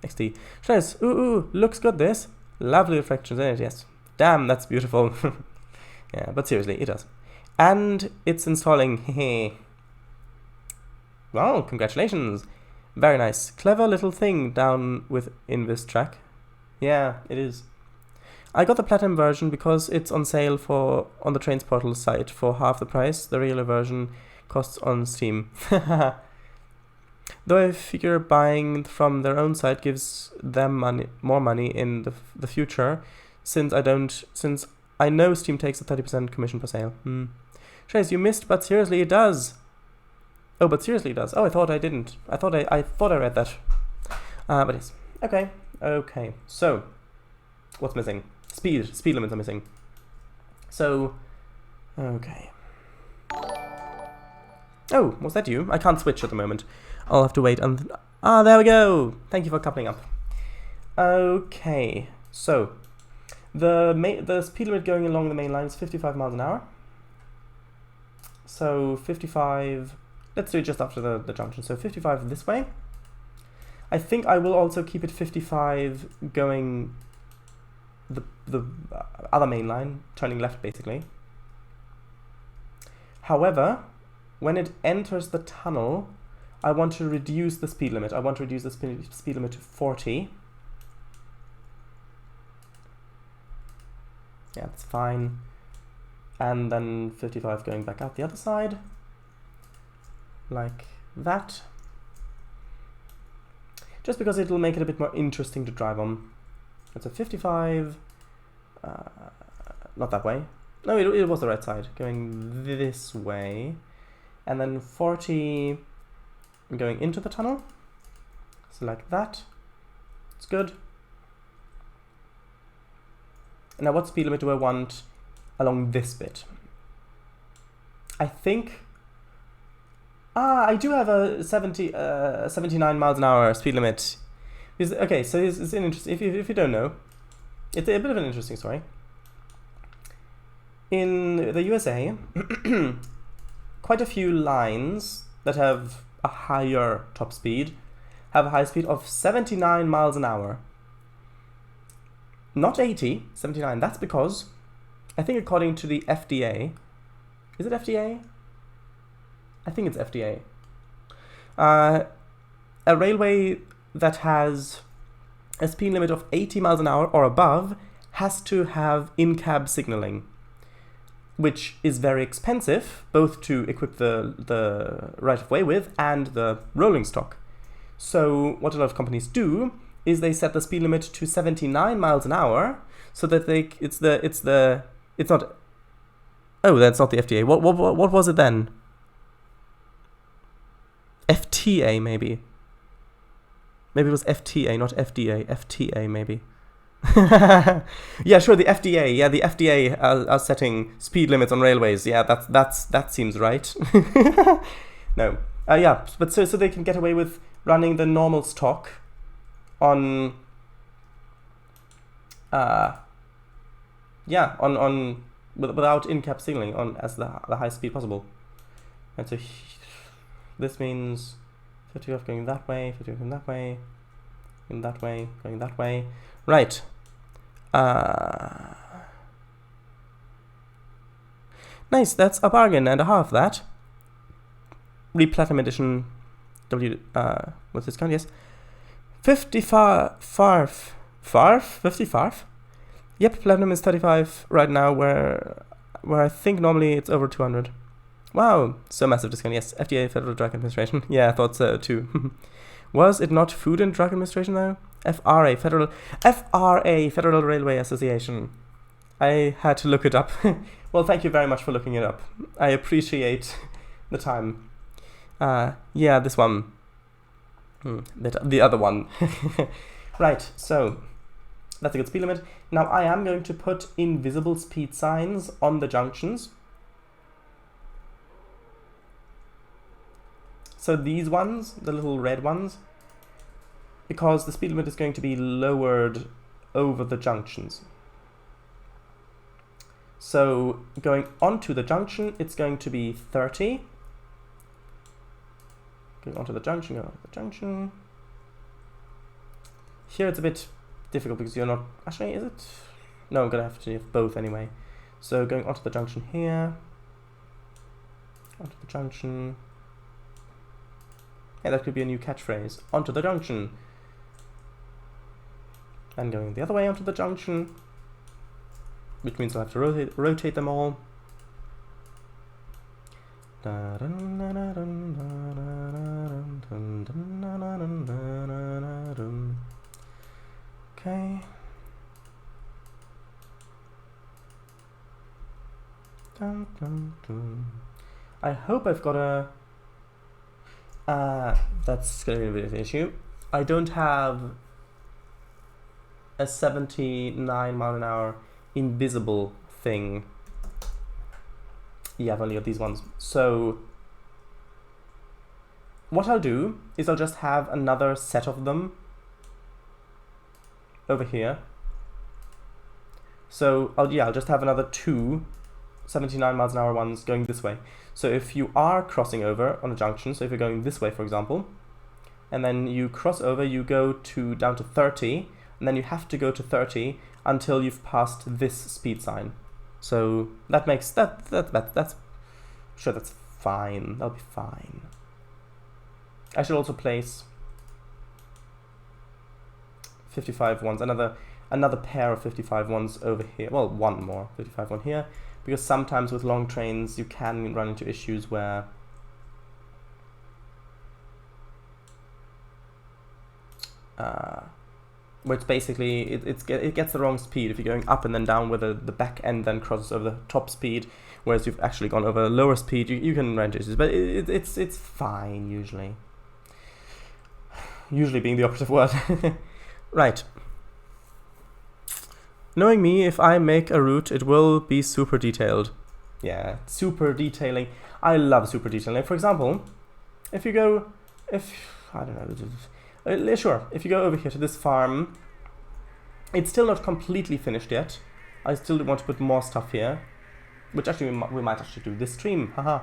XD. Trainz, ooh, looks good this. Lovely reflections in it, yes. Damn, that's beautiful. Yeah, but seriously, it does. And it's installing. Hehe. Well, congratulations. Very nice. Clever little thing down in this track. Yeah, it is. I got the platinum version because it's on sale on the Trainz portal site for half the price the regular version costs on Steam. Though I figure buying from their own site gives them more money in the future, since I know Steam takes a 30% commission per sale. Trainz, you missed, but seriously, it does. Oh, but seriously, it does. Oh, I thought I didn't. I thought I read that. But yes. Okay. So, what's missing? Speed limits are missing. So, okay. Oh, was that you? I can't switch at the moment. I'll have to wait. There we go. Thank you for coupling up. Okay. So, the speed limit going along the main line is 55 miles an hour. So 55. Let's do it just after the junction. So 55 this way. I think I will also keep it 55 going the other main line, turning left basically. However, when it enters the tunnel, I want to reduce the speed limit. I want to reduce the speed limit to 40. Yeah, that's fine. And then 55 going back out the other side. Like that. Just because it'll make it a bit more interesting to drive on. It's a 55. Not that way. No, it was the right side. Going this way. And then 40 going into the tunnel. So like that. It's good. Now what speed limit do I want along this bit? I think... I do have a 79 miles an hour speed limit. Okay, so it's an interesting... If you don't know, it's a bit of an interesting story. In the USA, quite a few lines that have a higher top speed have a high speed of 79 miles an hour. Not 80, 79. That's because, I think according to the FDA, is it FDA? I think it's FDA. A railway that has a speed limit of 80 miles an hour or above has to have in-cab signaling, which is very expensive, both to equip the right-of-way with and the rolling stock. So what a lot of companies do is they set the speed limit to 79 miles an hour, so that it's not. Oh, that's not the FDA. What was it then? FTA maybe. Maybe it was FTA, not FDA. FTA maybe. Yeah, sure. The FDA. Yeah, the FDA are setting speed limits on railways. Yeah, that seems right. No. Yeah, but so they can get away with running the normal stock on without in-cab signaling on as the high speed possible. And so this means 55 going that way, 55 going that way, in that way, going that way. Right. Nice, that's a bargain and a half, that. Platinum edition what's this count? Yes. 55. 55? Yep, platinum is 35 right now, where I think normally it's over 200. Wow, so massive discount. Yes, FDA, Federal Drug Administration. Yeah, I thought so too. Was it not Food and Drug Administration though? FRA, Federal Railway Association. I had to look it up. Well, thank you very much for looking it up. I appreciate the time. Yeah, this one. The other one. Right, so that's a good speed limit. Now I am going to put invisible speed signs on the junctions. So these ones, the little red ones, because the speed limit is going to be lowered over the junctions. So going onto the junction, it's going to be 30. Going onto the junction, go onto the junction. Here it's a bit difficult because you're not... Actually, is it? No, I'm going to have to have both anyway. So going onto the junction here. Onto the junction. Yeah, that could be a new catchphrase. Onto the junction. And going the other way onto the junction. Which means I'll have to rotate them all. Okay. I hope I've got a... that's going to be a bit of an issue. I don't have a 79 mile an hour invisible thing. Yeah, I've only got these ones. So what I'll do is I'll just have another set of them over here. So I'll just have another two 79 miles an hour ones going this way. So if you are crossing over on a junction, so if you're going this way, for example, and then you cross over, you go down to 30, and then you have to go to 30 until you've passed this speed sign. So that makes that's sure, that's fine. That'll be fine. I should also place 55 ones, another pair of 55 ones over here. Well, one more 55 one here, because sometimes with long trains you can run into issues where it's basically it gets the wrong speed if you're going up and then down, where the back end then crosses over the top speed, whereas you've actually gone over a lower speed. You can run into issues, but it's fine usually. Usually being the operative word. Right. Knowing me, if I make a route, it will be super detailed. Yeah, super detailing. I love super detailing. For example, if you go, I don't know, sure, if you go over here to this farm, it's still not completely finished yet. I still want to put more stuff here, which actually we might actually do this stream. Haha.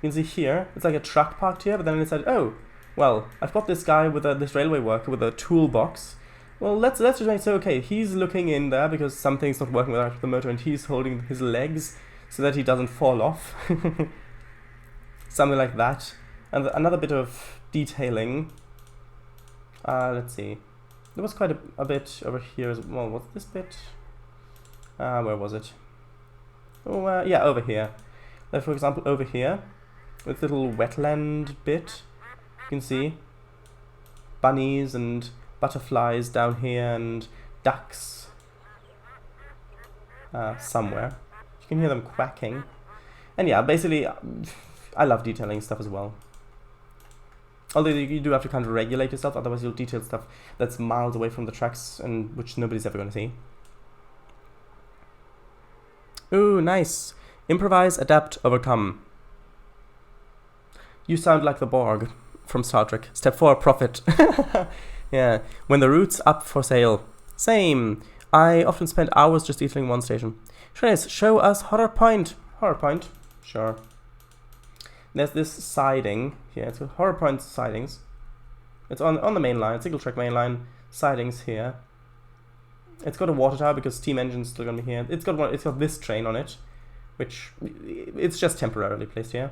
You can see here, it's like a truck parked here, but then I decided, oh, well, I've got this guy with this railway worker with a toolbox. Well, let's just make so okay. He's looking in there because something's not working with the motor, and he's holding his legs so that he doesn't fall off. Something like that. And another bit of detailing. Let's see. There was quite a bit over here as well. What's this bit? Where was it? Oh, yeah, over here. Like, for example, over here, this little wetland bit, you can see bunnies and butterflies down here and ducks somewhere. You can hear them quacking. And yeah, basically, I love detailing stuff as well. Although you do have to kind of regulate yourself, otherwise you'll detail stuff that's miles away from the tracks and which nobody's ever going to see. Ooh, nice. Improvise, adapt, overcome. You sound like the Borg from Star Trek. Step 4, profit. Yeah. When the route's up for sale. Same. I often spend hours just detailing one station. Trainz, show us Horror Point. Horror Point? Sure. There's this siding here. It's called Horror Point sidings. It's on the main line, single track main line. Sidings here. It's got a water tower because steam engine's still gonna be here. It's got this train on it, which it's just temporarily placed here.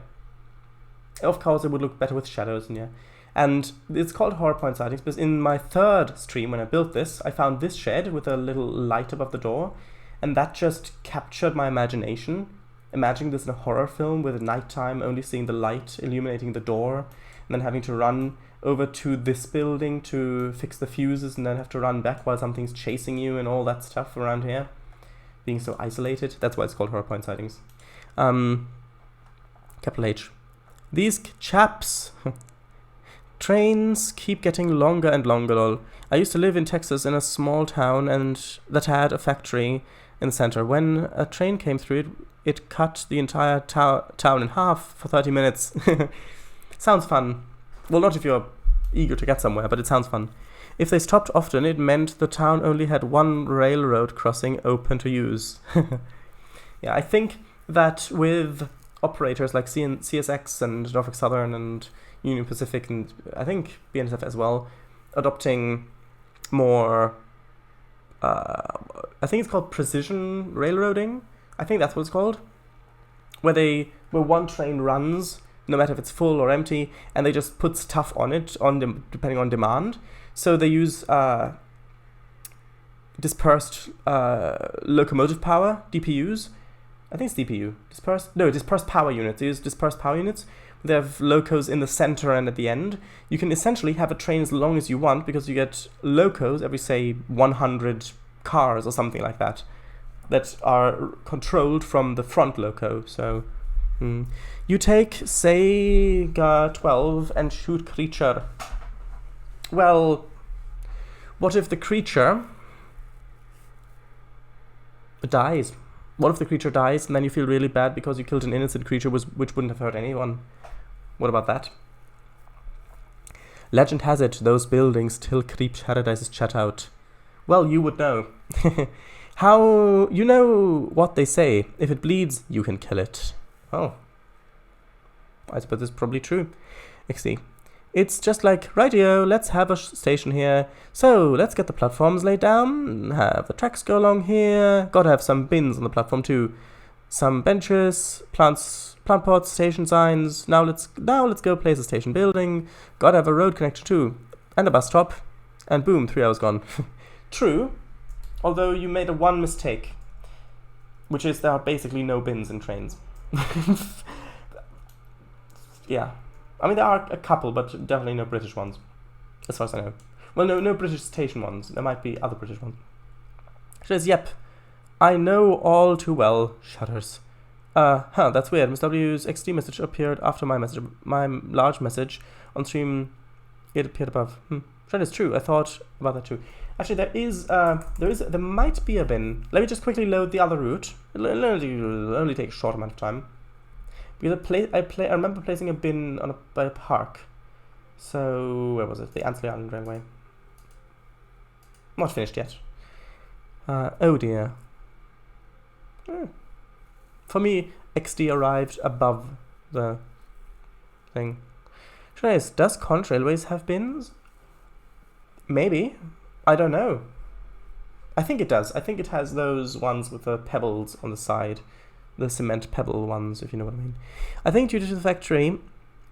Of course, it would look better with shadows, and yeah. And it's called Horror Point sidings because in my third stream when I built this, I found this shed with a little light above the door, and that just captured my imagination. Imagining this in a horror film with nighttime, only seeing the light illuminating the door, and then having to run over to this building to fix the fuses, and then have to run back while something's chasing you and all that stuff around here. Being so isolated. That's why it's called Horror Point sightings. Capital H. These chaps. Trains keep getting longer and longer, lol. I used to live in Texas in a small town and that had a factory in the center. When a train came through, it cut the entire town in half for 30 minutes. Sounds fun. Well, not if you're eager to get somewhere, but it sounds fun. If they stopped often, it meant the town only had one railroad crossing open to use. Yeah, I think that with operators like CSX and Norfolk Southern and Union Pacific, and I think BNSF as well, adopting more, I think it's called precision railroading. I think that's what it's called. Where one train runs, no matter if it's full or empty, and they just put stuff on it, depending on demand. So they use dispersed locomotive power, DPUs. I think it's DPU. Dispersed power units. They use dispersed power units. They have locos in the center and at the end. You can essentially have a train as long as you want because you get locos every, say, 100 cars or something like that are controlled from the front loco. So you take Sega 12 and shoot creature. Well, what if the creature dies? What if the creature dies and then you feel really bad because you killed an innocent creature which wouldn't have hurt anyone? What about that? Legend has it those buildings still creep Paradise's chat out. Well, you would know. How, you know what they say, if it bleeds, you can kill it. Oh. I suppose it's probably true. XD. It's just like, rightio, let's have a station here. So, let's get the platforms laid down, have the tracks go along here. Gotta have some bins on the platform too. Some benches, plant pots, station signs. Now let's go place a station building. Gotta have a road connector too. And a bus stop. And boom, 3 hours gone. True. Although you made one mistake. Which is there are basically no bins in trains. Yeah. I mean, there are a couple, but definitely no British ones, as far as I know. Well, no British station ones. There might be other British ones. She says, yep, I know all too well. Shudders. That's weird. Miss W's XD message appeared after my large message on stream. It appeared above. That is true. I thought about that too. Actually, there might be a bin. Let me just quickly load the other route. It'll only take a short amount of time. Because I remember placing a bin by a park. So, where was it? The Ansley Island Railway. Not finished yet. Oh dear. For me, XD arrived above the thing. Trainz, does Conch Railways have bins? Maybe. I don't know. I think it does. I think it has those ones with the pebbles on the side. The cement pebble ones, if you know what I mean. I think due to the factory,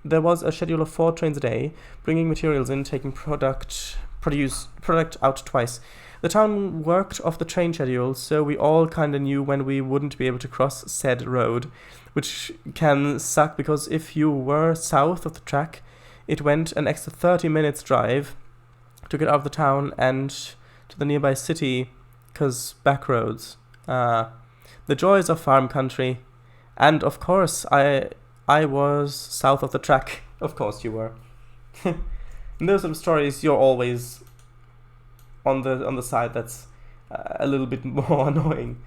there was a schedule of 4 trains a day, bringing materials in, taking product out twice. The town worked off the train schedule, so we all kind of knew when we wouldn't be able to cross said road, which can suck because if you were south of the track, it went an extra 30 minutes drive to get out of the town and to the nearby city, because back roads. The joys of farm country. And of course, I was south of the track. Of course you were. In those sort of stories, you're always on the side that's a little bit more annoying.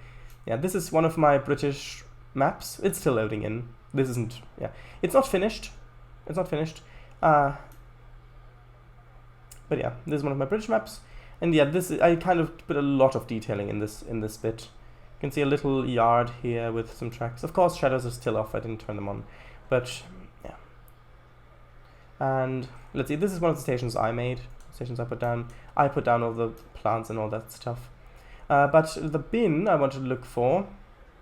Yeah, this is one of my British maps. It's still loading in. This isn't... Yeah. It's not finished. It's not finished. But yeah, this is one of my British maps. And yeah, I kind of put a lot of detailing in this bit. You can see a little yard here with some tracks. Of course, shadows are still off. I didn't turn them on. But, yeah. And, let's see. This is one of the stations I made. Stations I put down. I put down all the plants and all that stuff. But the bin I wanted to look for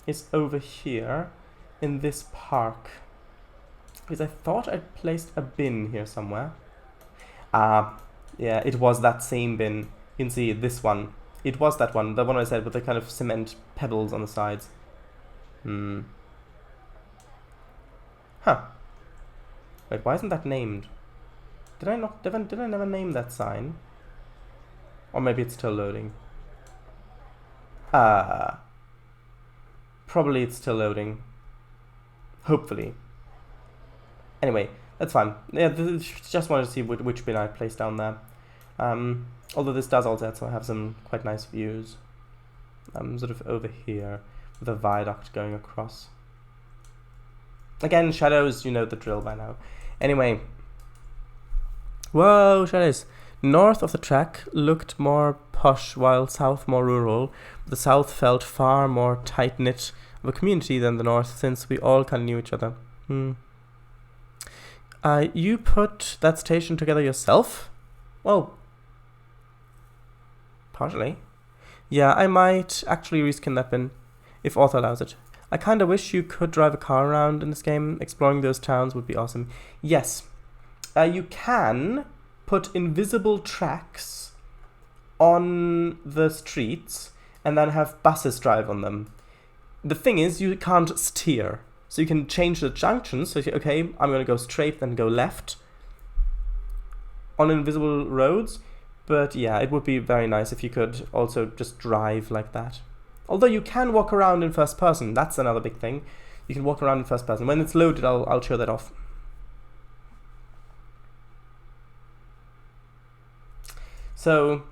is over here in this park. Because I thought I'd placed a bin here somewhere. Yeah, it was that same bin. You can see this one. It was that one, the one I said with the kind of cement pebbles on the sides. Huh. Wait, why isn't that named? Did I never name that sign? Or maybe it's still loading. Probably it's still loading. Hopefully. Anyway, that's fine. Yeah, just wanted to see which bin I placed down there. Although this does also have some quite nice views. Sort of over here, with a viaduct going across. Again, shadows, you know the drill by now. Anyway, Whoa, shadows. North of the track looked more posh, while south more rural. The south felt far more tight-knit of a community than the north, since we all kind of knew each other. You put that station together yourself? Well, partially. Yeah, I might actually reskin that bin, if author allows it. I kinda wish you could drive a car around in this game. Exploring those towns would be awesome. Yes, you can put invisible tracks on the streets and then have buses drive on them. The thing is, you can't steer. So you can change the junctions. So you say, okay, I'm going to go straight, then go left on invisible roads. But yeah, it would be very nice if you could also just drive like that. Although you can walk around in first person. That's another big thing. You can walk around in first person. When it's loaded, I'll show that off. So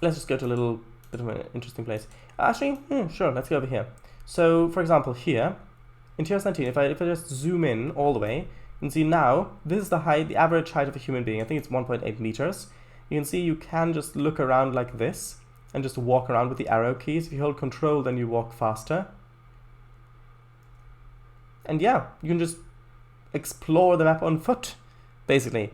let's just go to a little bit of an interesting place. Actually, sure, let's go over here. So for example, here in 2019, if I just zoom in all the way, you can see now this is the height, the average height of a human being. I think it's 1.8 meters. You can see you can just look around like this and just walk around with the arrow keys. If you hold control, then you walk faster. And yeah, you can just explore the map on foot, basically.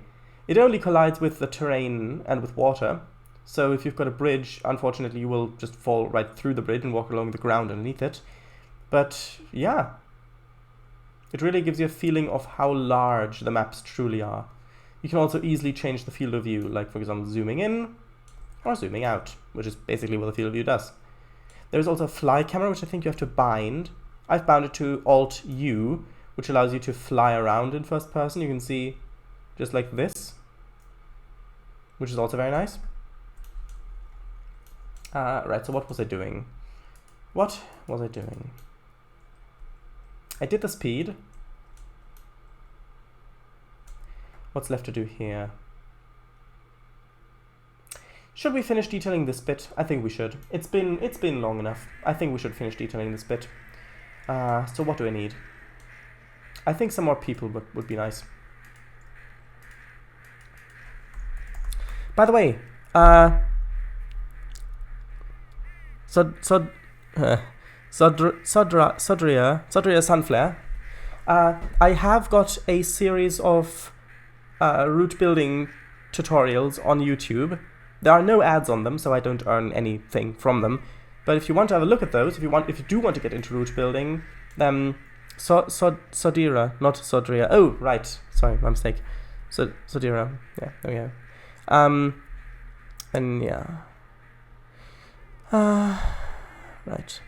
It only collides with the terrain and with water. So if you've got a bridge, unfortunately, you will just fall right through the bridge and walk along the ground underneath it. But yeah, it really gives you a feeling of how large the maps truly are. You can also easily change the field of view, like for example, zooming in or zooming out, which is basically what the field of view does. There's also a fly camera, which I think you have to bind. I've bound it to Alt-U, which allows you to fly around in first person. You can see just like this, which is also very nice. Right, so what was I doing? What was I doing? I did the speed. What's left to do here? Should we finish detailing this bit? I think we should. It's been long enough. I think we should finish detailing this bit. So what do I need? I think some more people would be nice. By the way, Sodria Sunflare, I have got a series of route building tutorials on YouTube. There are no ads on them, so I don't earn anything from them. But if you want to have a look at those, if you do want to get into route building, then Sodira, not Sodria. Oh, right. Sorry, my mistake. Sodira. Yeah, there we go. And yeah. Right.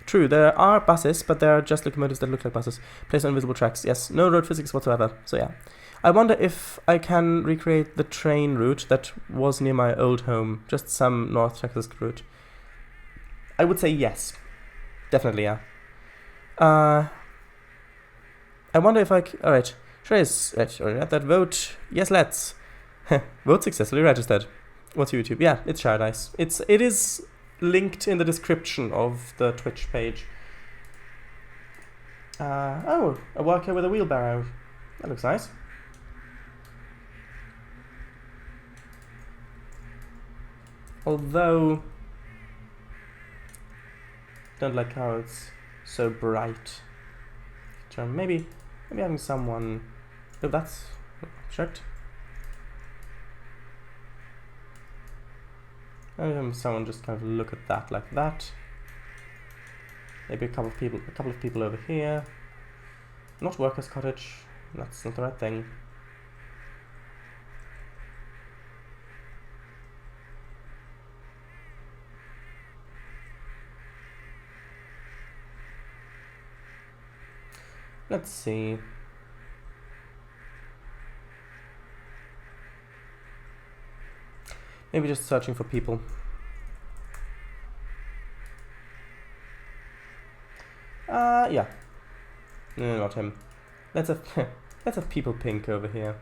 True, there are buses, but there are just locomotives that look like buses. Placed on invisible tracks. Yes, no road physics whatsoever. So yeah. I wonder if I can recreate the train route that was near my old home. Just some North Texas route. I would say yes. Definitely, yeah. I wonder if I... Alright. Trainz, let that vote. Yes, let's. Vote successfully registered. What's YouTube? Yeah, it's Paradise. It is linked in the description of the Twitch page. Oh, a worker with a wheelbarrow. That looks nice. Although, don't like how it's so bright. So maybe having someone. Oh, that's checked. Someone just kind of look at that like that. Maybe a couple of people over here. Not workers' cottage. That's not the right thing. Let's see. Maybe just searching for people. Yeah. No, not him. Let's have people pink over here.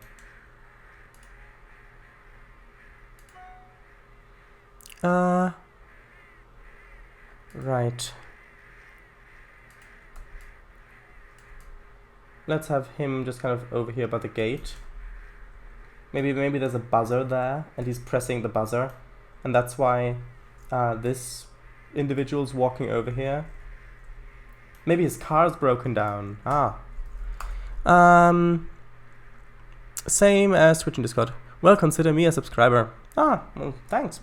Right. Let's have him just kind of over here by the gate. Maybe there's a buzzer there, and he's pressing the buzzer, and that's why this individual's walking over here. Maybe his car's broken down. Same as Twitch and Discord. Well, consider me a subscriber. Well, thanks.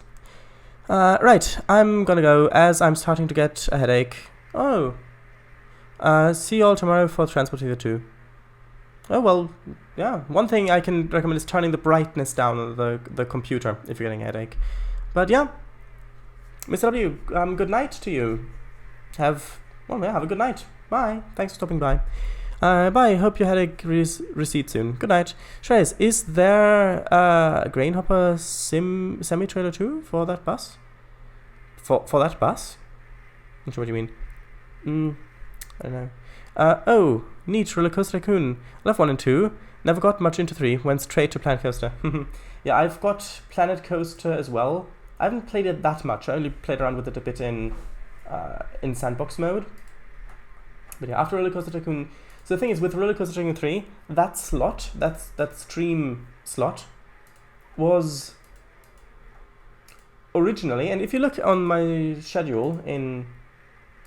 Right, I'm gonna go as I'm starting to get a headache. See you all tomorrow for Transporter 2. Oh, well, yeah. One thing I can recommend is turning the brightness down on the computer if you're getting a headache. But yeah, Mr. W, good night to you. Have a good night. Bye. Thanks for stopping by. Bye. Hope your headache recedes soon. Good night. Trainz, is there a Grainhopper semi-trailer too for that bus? For that bus? Not sure what you mean. I don't know. Oh, neat, Roller Coaster Tycoon. Love 1 and 2. Never got much into 3. Went straight to Planet Coaster. Yeah, I've got Planet Coaster as well. I haven't played it that much. I only played around with it a bit in sandbox mode. But yeah, after Roller Coaster Tycoon. So the thing is, with Roller Coaster Tycoon 3, that slot, that stream slot, was originally, and if you look on my schedule on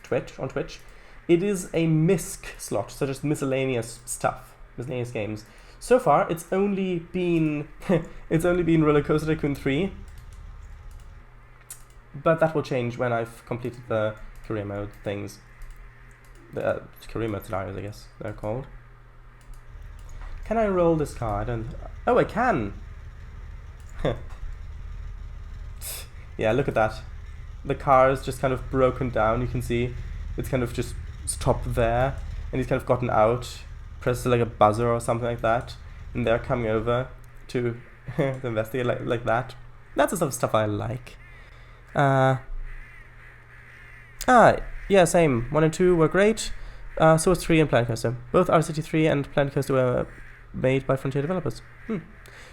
Twitch, it is a MISC slot, so just miscellaneous stuff, miscellaneous games. So far, it's only been Roller Coaster Tycoon 3, but that will change when I've completed the career mode things. The career mode scenarios, I guess they're called. Can I roll this car? Oh, I can! Yeah, look at that. The car is just kind of broken down. You can see it's kind of just stopped there, and he's kind of gotten out, pressed like a buzzer or something like that, and they're coming over to investigate like that. That's the sort of stuff I like. Yeah, same. 1 and 2 were great. So was 3 and Planet Coaster. Both RCT 3 and Planet Coaster were made by Frontier developers.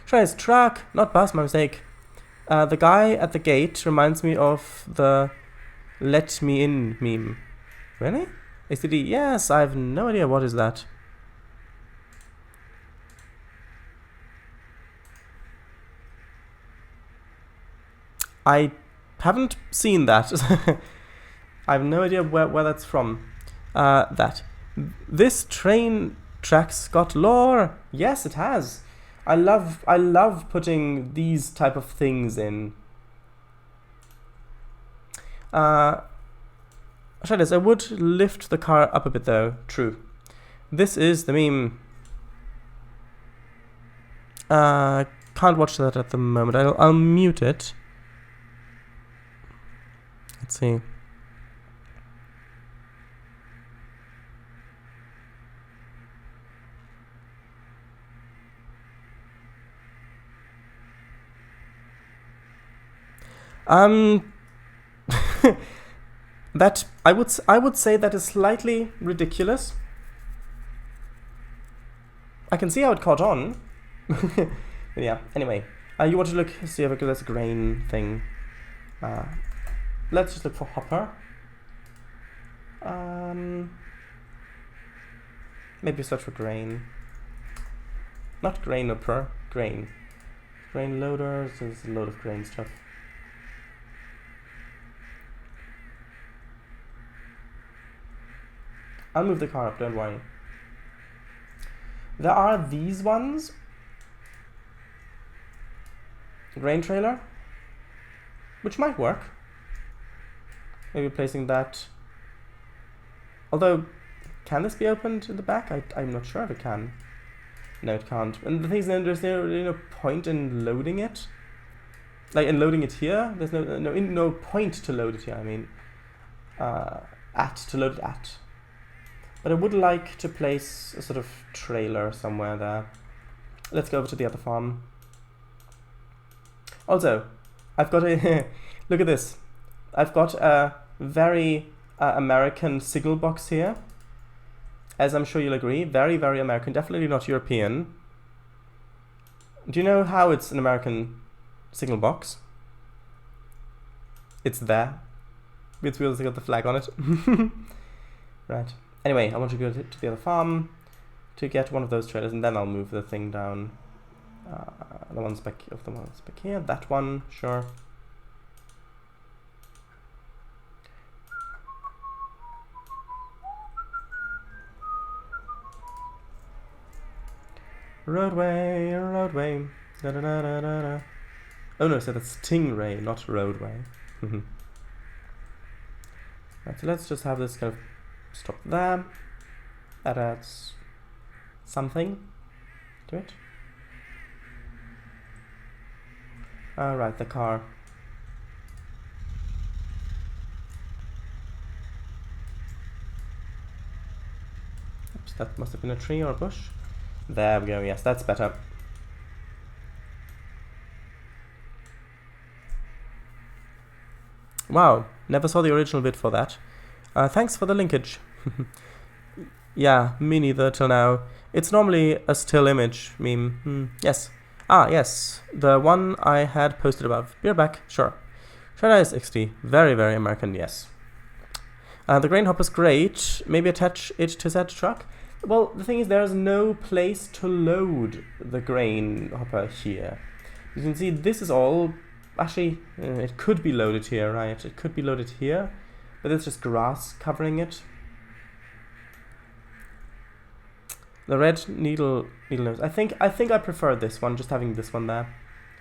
Trainz, truck, not bus, my mistake. The guy at the gate reminds me of the "Let Me In" meme. Really? ACD? Yes, I have no idea what is that. I haven't seen that. I have no idea where that's from. This train track's got lore. Yes, it has. I love putting these type of things in. I would lift the car up a bit though. True. This is the meme. Can't watch that at the moment. I'll mute it. Let's see. That I would say that is slightly ridiculous. I can see how it caught on. But yeah, anyway. You want to look, see if there's a grain thing. Let's just look for hopper. Maybe search for grain. Not grain upper, grain. Grain loaders, there's a load of grain stuff. I'll move the car up, don't worry. There are these ones. Grain trailer, which might work. Maybe placing that. Although, can this be opened in the back? I'm not sure if it can. No, it can't. And the thing is, there's no point in loading it. Like, in loading it here, there's no point to load it here. I mean, to load it at. But I would like to place a sort of trailer somewhere there. Let's go over to the other farm. Also, I've got a look at this. I've got a very American signal box here. As I'm sure you'll agree, very, very American, definitely not European. Do you know how it's an American signal box? It's there. It's got the flag on it. Right. Anyway, I want to go to the other farm to get one of those trailers, and then I'll move the thing down. the ones back here. That one, sure. Roadway, roadway. Da da da da da da. Oh no, so that's Stingray, not roadway. Right, so let's just have this kind of stop there. That adds something to it. Right, the car. Oops, that must have been a tree or a bush. There we go, yes, that's better. Wow, never saw the original vid for that. Thanks for the linkage. Yeah, me neither till now. It's normally a still image meme. Yes. Ah, yes. The one I had posted above. Be right back. Sure. Trainz XD. Very, very American, yes. The grain hopper's great. Maybe attach it to that truck? Well, the thing is, there's no place to load the grain hopper here. You can see this is all... Actually, it could be loaded here, right? It could be loaded here, but it's just grass covering it. The red needle nose. I think I prefer this one, just having this one there,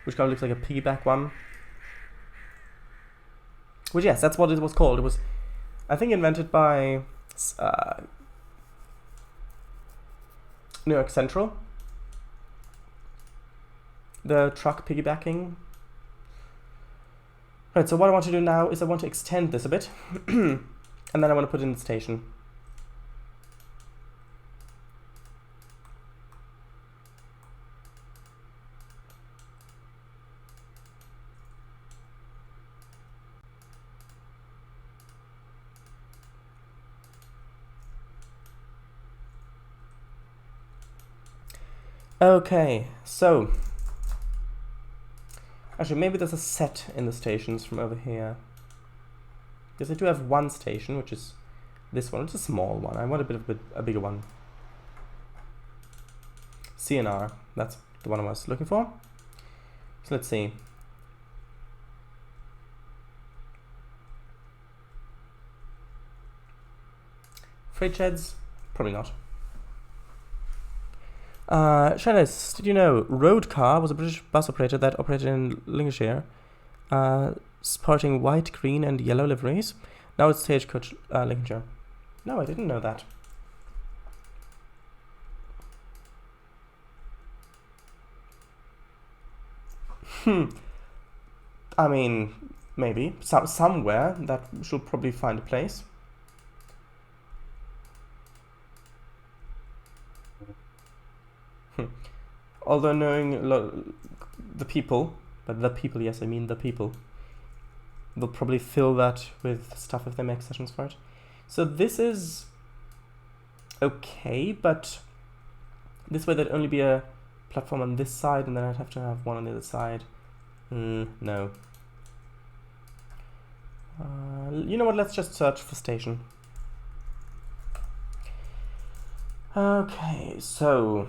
which kind of looks like a piggyback one. Which, yes, that's what it was called. It was, I think, invented by New York Central. The truck piggybacking. Right, so what I want to do now is I want to extend this a bit, and then I want to put in the station. Okay, so actually maybe there's a set in the stations from over here, because I do have one station, which is this one. It's a small one. I want a bigger one. CNR, that's the one I was looking for. So let's see. Freight sheds? Probably not. Trainz, did you know Roadcar was a British bus operator that operated in Lincolnshire, sporting white, green and yellow liveries? Now it's Stagecoach Lincolnshire. No, I didn't know that. I mean, maybe. Somewhere that should probably find a place. Although knowing the people, but the people, yes, I mean the people, they'll probably fill that with stuff if they make sessions for it. So this is okay, but this way there'd only be a platform on this side, and then I'd have to have one on the other side. No. You know what, let's just search for station. Okay, so...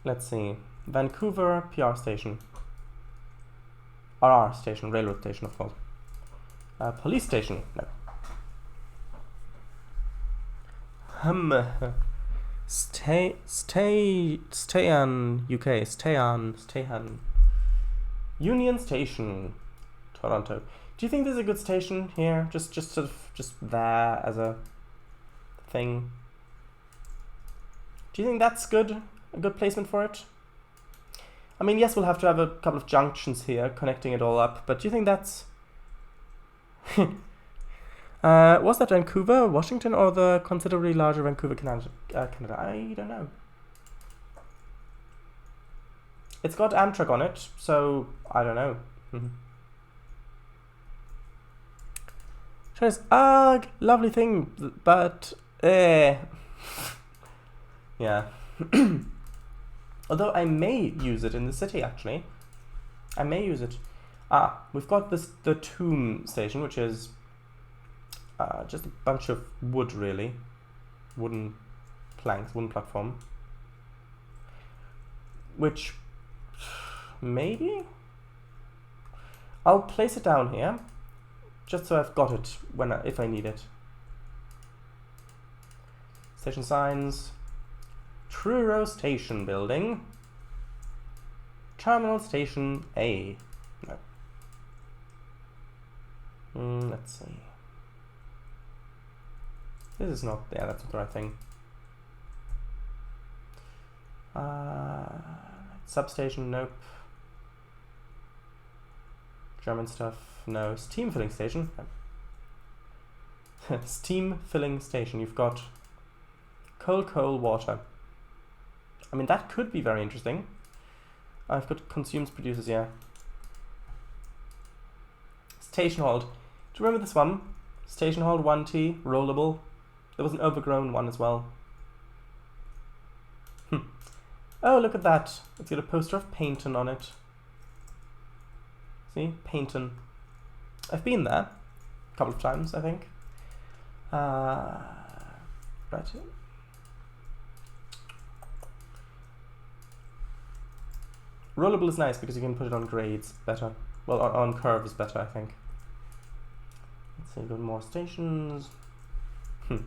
let's see. Vancouver PR station. RR station, railroad station, of course. Police station, no. Stay on UK, stay on. Union Station, Toronto. Do you think there's a good station here? Just sort of, just there as a thing. Do you think that's good? A good placement for it? I mean, yes, we'll have to have a couple of junctions here connecting it all up, but do you think that's... was that Vancouver, Washington, or the considerably larger Vancouver, Canada? I don't know. It's got Amtrak on it, so I don't know. Trainz, ugh, lovely thing, but yeah. Although I may use it in the city, actually. I may use it. We've got the Tomb station, which is just a bunch of wood, really. Wooden planks, wooden platform. Which, maybe? I'll place it down here, just so I've got it if I need it. Station signs. Truro Station Building. Terminal Station A. No. Let's see. This is not, yeah, that's not the right thing. Substation, nope. German stuff, no. Steam filling station. Steam filling station. You've got coal, water. I mean, that could be very interesting. I've got consumes, produces, yeah. Station hold. Do you remember this one? Station hold 1T, rollable. There was an overgrown one as well. Oh, look at that. It's got a poster of Paynton on it. See? Paynton. I've been there a couple of times, I think. Right. Rollable is nice because you can put it on grades better. Well, on curves better, I think. Let's see, a little more stations. No.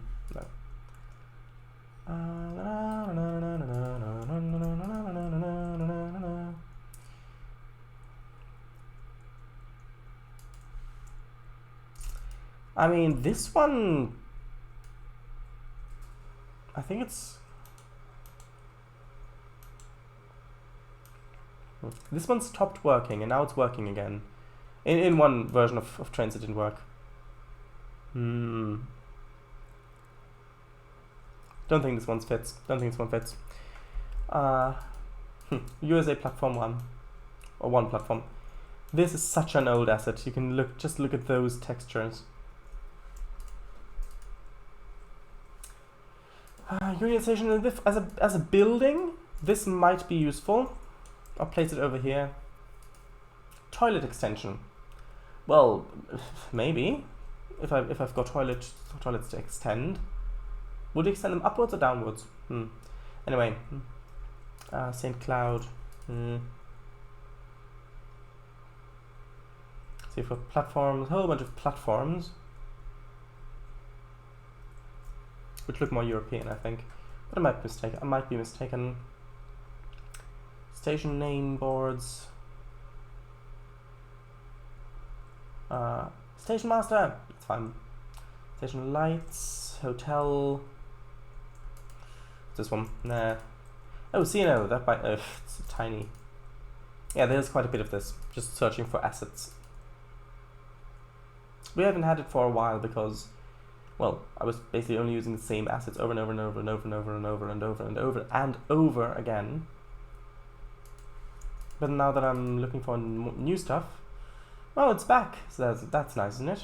I mean, this one, I think it's, this one stopped working and now it's working again. In one version of Trainz it didn't work. Don't think this one fits. USA platform 1. Or 1 platform. This is such an old asset. You can just look at those textures. Union Station as a building, this might be useful. I'll place it over here. Toilet extension. Well, maybe. If I've got toilets to extend. Would you extend them upwards or downwards? Anyway. St. Cloud. See, for platforms, a whole bunch of platforms. Which look more European, I think. But I might be mistaken. Station name boards. Station master. It's fine. Station lights. Hotel. This one. Nah. Oh, CNO. That might. It's tiny. Yeah, there's quite a bit of this. Just searching for assets. We haven't had it for a while because, well, I was basically only using the same assets over and over and over and over and over and over and over and over and over again. But now that I'm looking for new stuff, well, it's back. So that's nice, isn't it?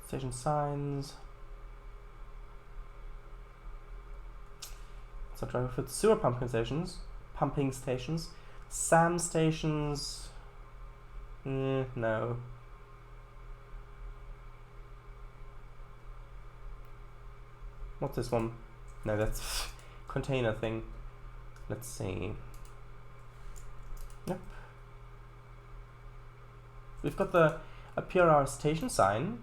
Station signs. So try for sewer pumping stations. SAM stations. No. What's this one? No, that's container thing. Let's see. Yep. We've got a PRR station sign.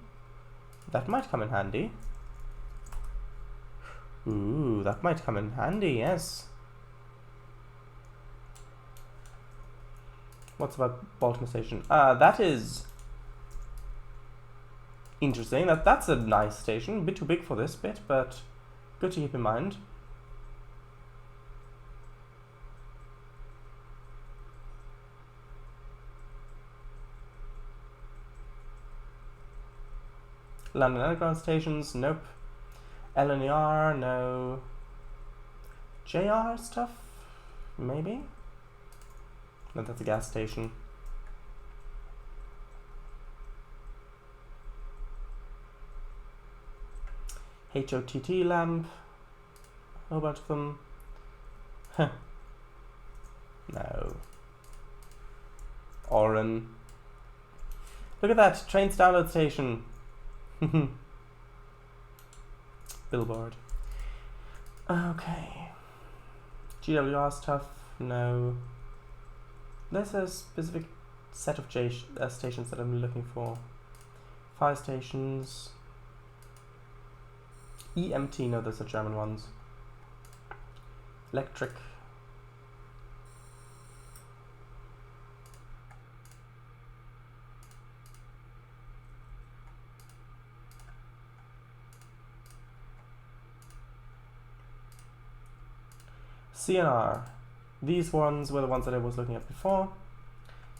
That might come in handy. Ooh, that might come in handy, yes. What's about Baltimore Station? That is interesting. That's a nice station. A bit too big for this bit, but good to keep in mind. London Underground stations, nope. LNER, no. JR stuff, maybe? No, that's a gas station. HOTT lamp, a whole bunch of them. Oren. Look at that, Trainz download station. Billboard. Okay. GWR stuff, no. There's a specific set of stations that I'm looking for. Fire stations. EMT, no, those are German ones. Electric. CNR. These ones were the ones that I was looking at before.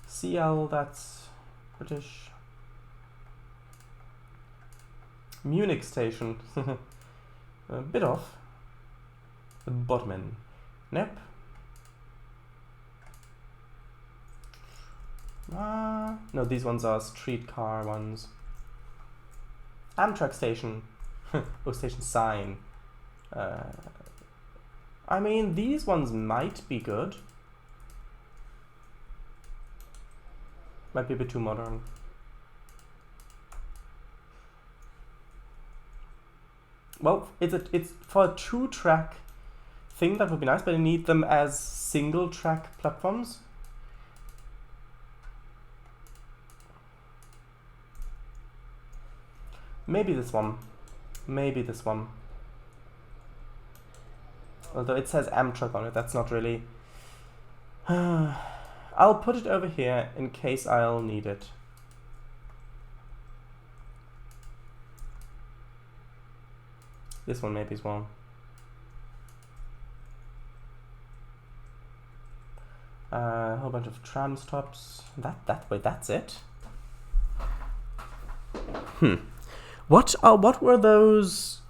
CL, that's British. Munich station. A bit off. The Bodmin. Nope. No, these ones are streetcar ones. Amtrak station. Oh, station sign. I mean, these ones might be good. Might be a bit too modern. Well, it's for a 2-track thing that would be nice, but I need them as single-track platforms. Maybe this one. Maybe this one. Although it says Amtrak on it, that's not really... I'll put it over here in case I'll need it. This one maybe as well. A whole bunch of tram stops. Wait, that's it? What were those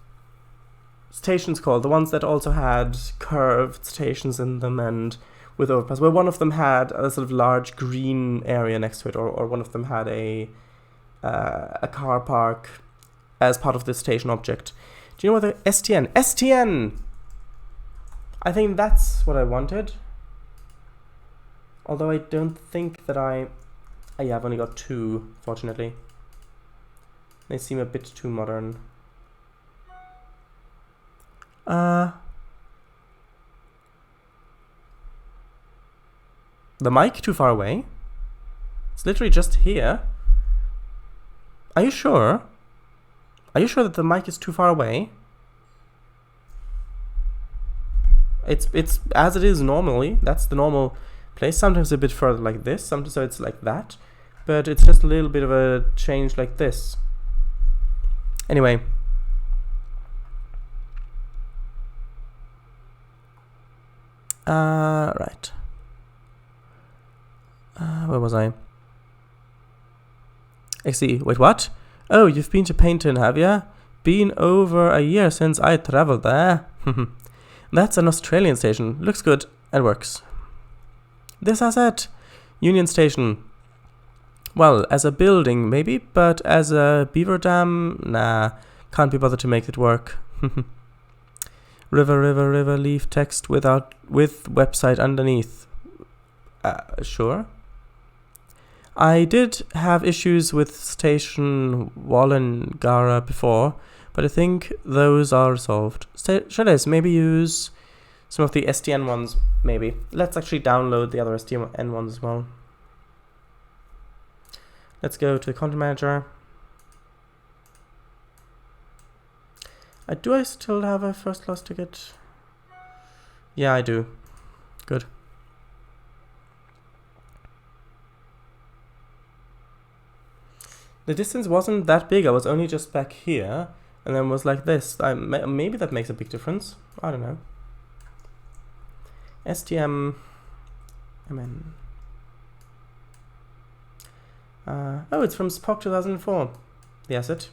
stations called? The ones that also had curved stations in them and with overpass. Well, one of them had a sort of large green area next to it, or one of them had a car park as part of the station object. Do you know what the STN? STN! I think that's what I wanted. Although I don't think that yeah, I've only got 2, fortunately. They seem a bit too modern. The mic too far away? It's literally just here. Are you sure? Are you sure that the mic is too far away? It's as it is normally. That's the normal place. Sometimes a bit further like this. Sometimes so it's like that. But it's just a little bit of a change like this. Anyway. Right. Where was I? XE. Wait, what? Oh, you've been to Paynton, have ya? Been over a year since I travelled there. That's an Australian station. Looks good and works. This has it. Union Station. Well, as a building, maybe, but as a beaver dam, nah. Can't be bothered to make it work. River, leave text with website underneath. Sure. I did have issues with Station Wollongara before, but I think those are resolved. Should I maybe use some of the SDN ones? Maybe. Let's actually download the other SDN ones as well. Let's go to the content manager. Do I still have a first class ticket? Yeah, I do. Good. The distance wasn't that big. I was only just back here, and then was like this. Maybe that makes a big difference. I don't know. STM. MN. Oh, it's from Spock 2004. The asset.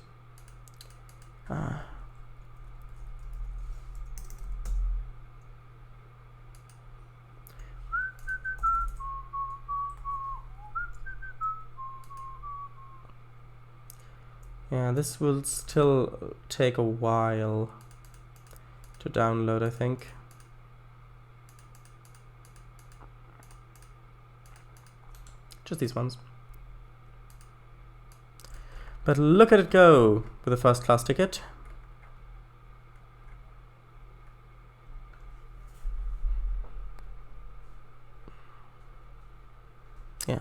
Yeah, this will still take a while to download, I think. Just these ones. But look at it go with a first class ticket. Yeah.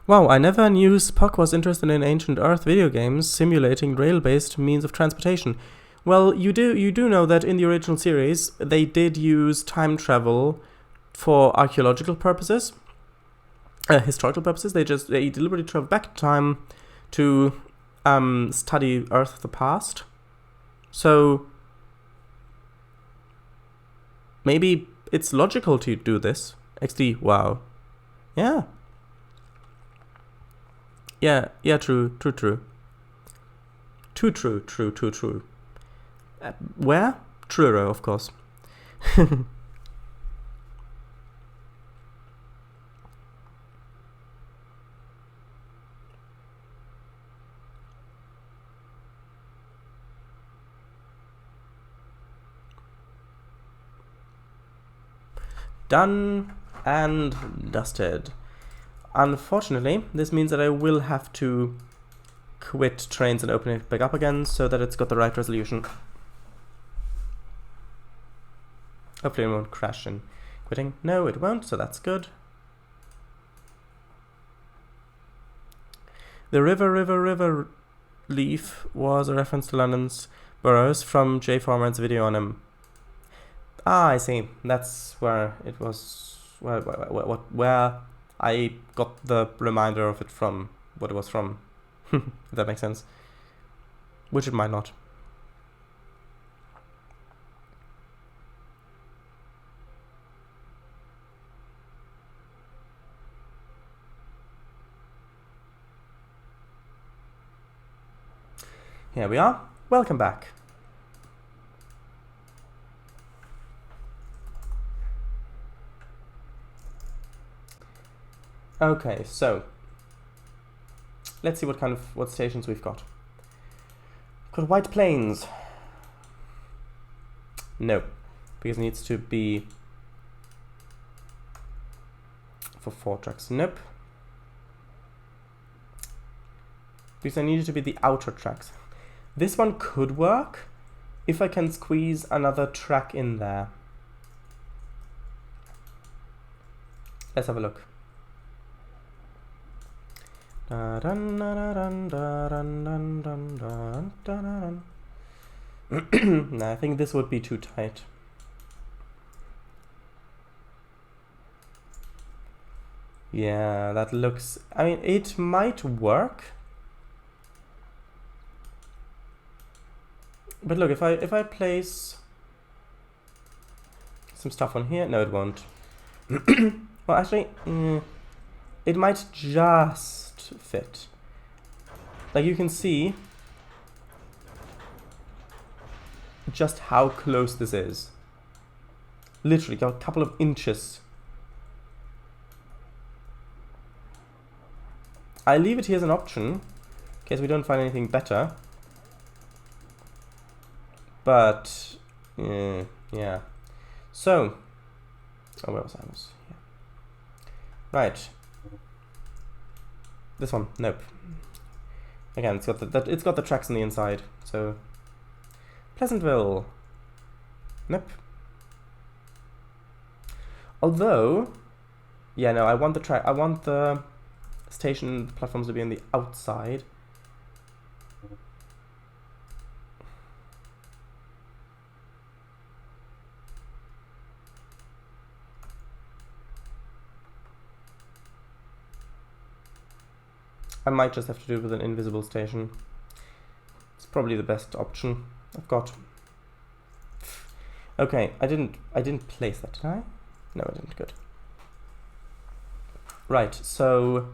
Wow, I never knew Spock was interested in ancient Earth video games simulating rail-based means of transportation. Well, you do know that in the original series they did use time travel for archaeological purposes, historical purposes. They deliberately traveled back in time to study Earth of the past. So maybe it's logical to do this. XD, wow. Yeah. Yeah, true. Too true. Where? Truro, of course. Done and dusted. Unfortunately, this means that I will have to quit Trainz and open it back up again so that it's got the right resolution. Hopefully it won't crash in quitting. No, it won't, so that's good. The river leaf was a reference to London's boroughs from Jay Foreman's video on him. Ah, I see. That's where it was, where I got the reminder of it from, what it was from, if that makes sense. Which it might not. Here we are. Welcome back. Okay, so let's see what stations we've got. Got White Plains. No, because it needs to be for 4 tracks. Nope. Because I need it to be the outer tracks. This one could work if I can squeeze another track in there. Let's have a look. I think this would be too tight. Yeah, that looks... I mean, it might work. But look, if I place some stuff on here... No, it won't. Well, actually... it might just fit. Like, you can see just how close this is. Literally, got a couple of inches. I leave it here as an option, in case we don't find anything better. But, yeah. So, oh, where was I? Yeah. Right. This one, nope. Again, it's got the tracks on the inside. So, Pleasantville, nope. Although, yeah, no, I want the station platforms to be on the outside. I might just have to do it with an invisible station. It's probably the best option I've got. Okay, I didn't place that, did I? No, I didn't. Good. Right, so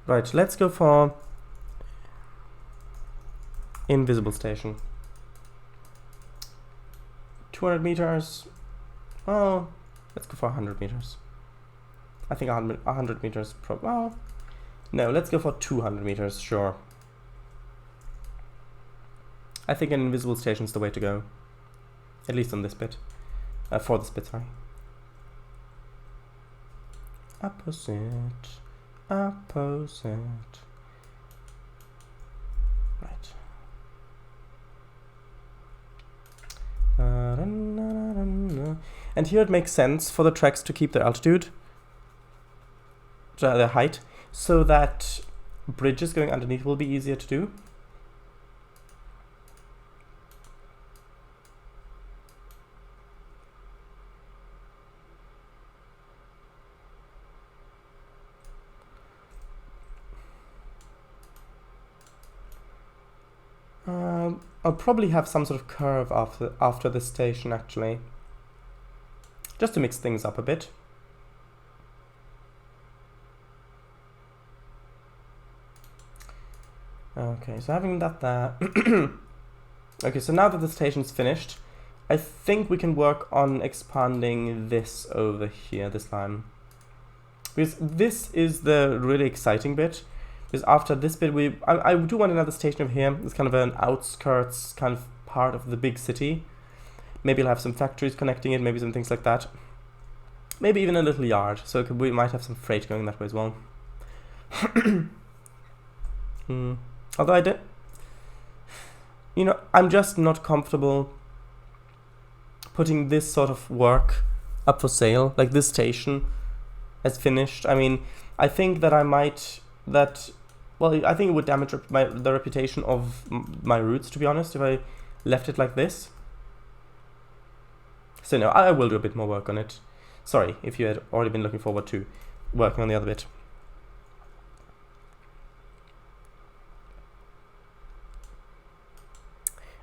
Right, let's go for invisible station. 200 meters. Oh, let's go for 100 meters. I think 100 meters. Well, no, let's go for 200 meters. Sure. I think an invisible station is the way to go. At least on this bit. For this bit, sorry. Opposite. Opposite. Right. And here it makes sense for the tracks to keep their altitude, their height, so that bridges going underneath will be easier to do. I'll probably have some sort of curve after this station, actually, just to mix things up a bit. Okay, so having that there. Okay, so now that the station's finished, I think we can work on expanding this over here, this line. Because this is the really exciting bit. Because after this bit, I do want another station over here. It's kind of an outskirts kind of part of the big city. Maybe I'll have some factories connecting it, maybe some things like that. Maybe even a little yard, so we might have some freight going that way as well. Although I'm just not comfortable putting this sort of work up for sale, like this station as finished. I mean, I think that I think it would damage the reputation of my roots, to be honest, if I left it like this. So no, I will do a bit more work on it. Sorry if you had already been looking forward to working on the other bit.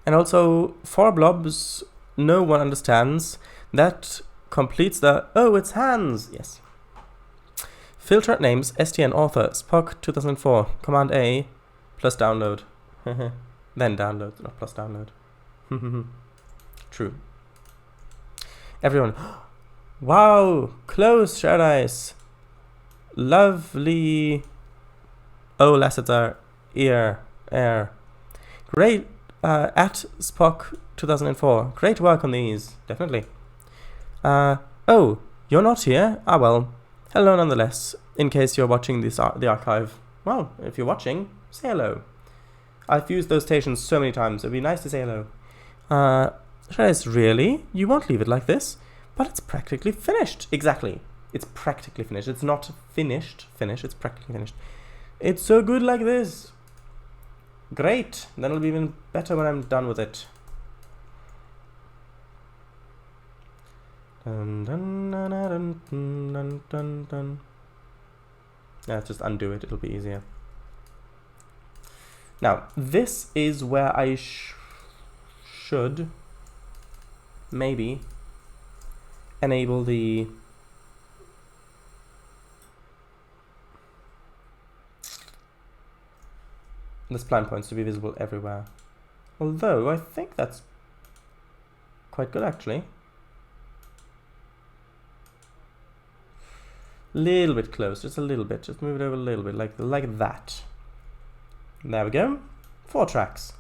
And also, for blobs, no one understands. That completes the... Oh, it's Hans! Yes. Filter names, STN author, Spock 2004, Command A, plus download. Then download, not plus download. True. Everyone. Wow! Close, Shared Ice. Lovely. Oh, Lassiter. Air. Great. At Spock 2004. Great work on these. Definitely. Oh, you're not here? Ah, well. Hello nonetheless, in case you're watching the archive. Well, if you're watching, say hello. I've used those stations so many times, it'd be nice to say hello. Trainz, really? You won't leave it like this? But it's practically finished. Exactly. It's practically finished. It's not finished, it's practically finished. It's so good like this. Great. Then it'll be even better when I'm done with it. Dun, dun, dun, dun, dun, dun, dun. Yeah, just undo it, it'll be easier. Now, this is where I should maybe enable the spline points to be visible everywhere. Although, I think that's quite good, actually. Little bit close, just a little bit. Just move it over a little bit, like that. There we go. 4 tracks.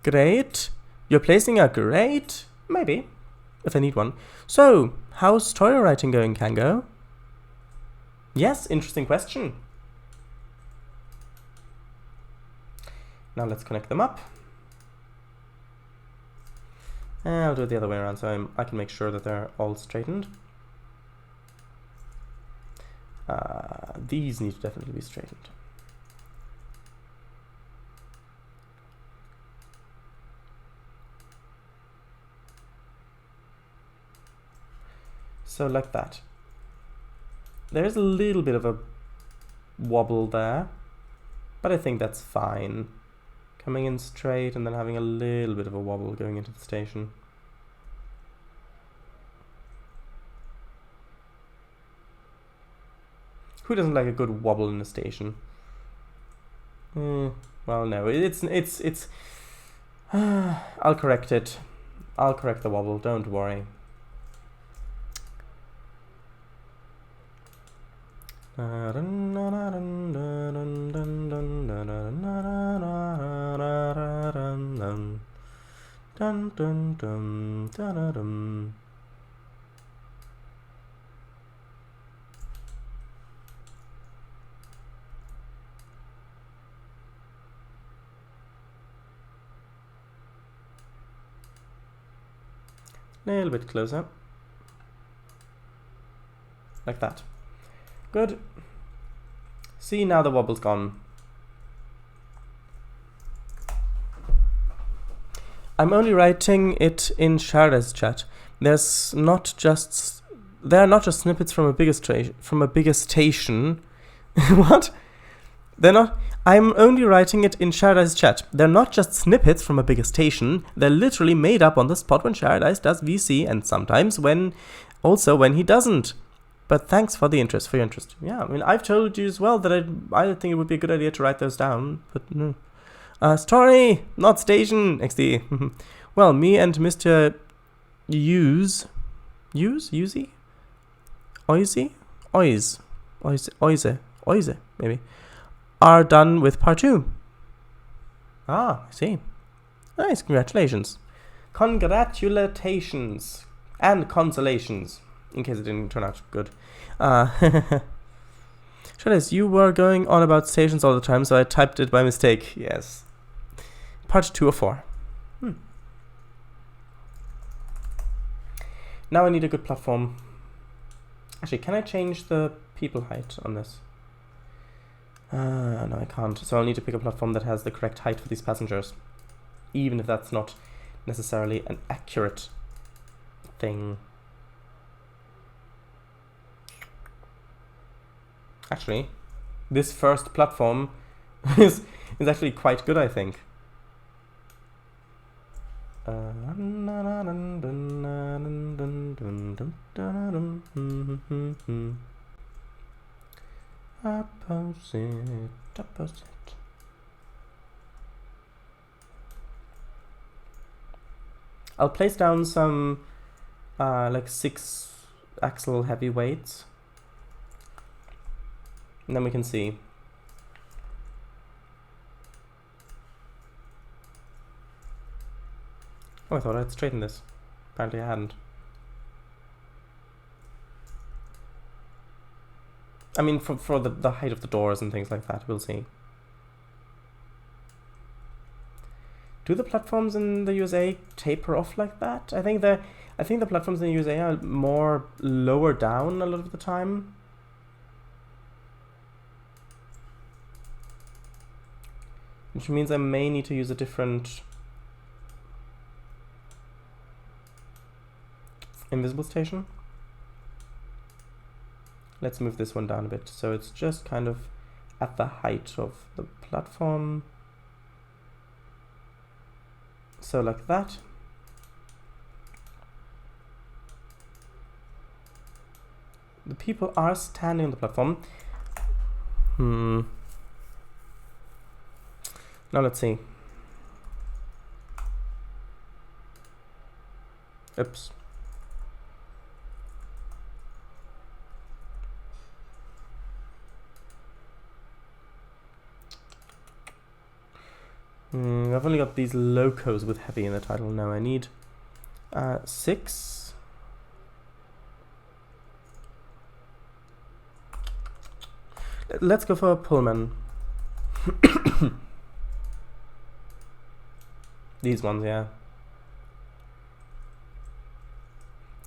Great. You're placing a great? Maybe, if I need one. So, how's story writing going, Kango? Yes, interesting question. Now let's connect them up. And I'll do it the other way around so I can make sure that they're all straightened. These need to definitely be straightened. So like that. There's a little bit of a wobble there. But I think that's fine. Coming in straight and then having a little bit of a wobble going into the station. Who doesn't like a good wobble in a station? Well, no, it's I'll correct it. I'll correct the wobble, don't worry. A little bit closer. Like that. Good. See, now the wobble's gone. I'm only writing it in Shard's chat. There are not just snippets from a bigger station. What? They're not. I'm only writing it in Shard's chat. They're not just snippets from a bigger station. They're literally made up on the spot when Shard does VC, and sometimes when he doesn't. But thanks for your interest. Yeah, I mean, I've told you as well that I think it would be a good idea to write those down, but no. Story, not station, XD. Well, me and Mr. Oise, maybe, are done with part 2. Ah, I see. Nice, congratulations. Congratulations. And consolations. In case it didn't turn out good. Shredis, you were going on about stations all the time, so I typed it by mistake. Yes. Part 2 of 4. Now I need a good platform. Actually, can I change the people height on this? No, I can't. So I'll need to pick a platform that has the correct height for these passengers. Even if that's not necessarily an accurate thing. Actually, this first platform is actually quite good, I think. Opposite. I'll place down some like 6-axle heavy weights. And then we can see. Oh, I thought I'd straighten this. Apparently I hadn't. I mean, for the height of the doors and things like that, we'll see. Do the platforms in the USA taper off like that? I think the platforms in the USA are more lower down a lot of the time. Which means I may need to use a different invisible station. Let's move this one down a bit so it's just kind of at the height of the platform. So like that. The people are standing on the platform. Now let's see. Oops. I've only got these locos with heavy in the title. Now I need 6. Let's go for a Pullman. These ones, yeah.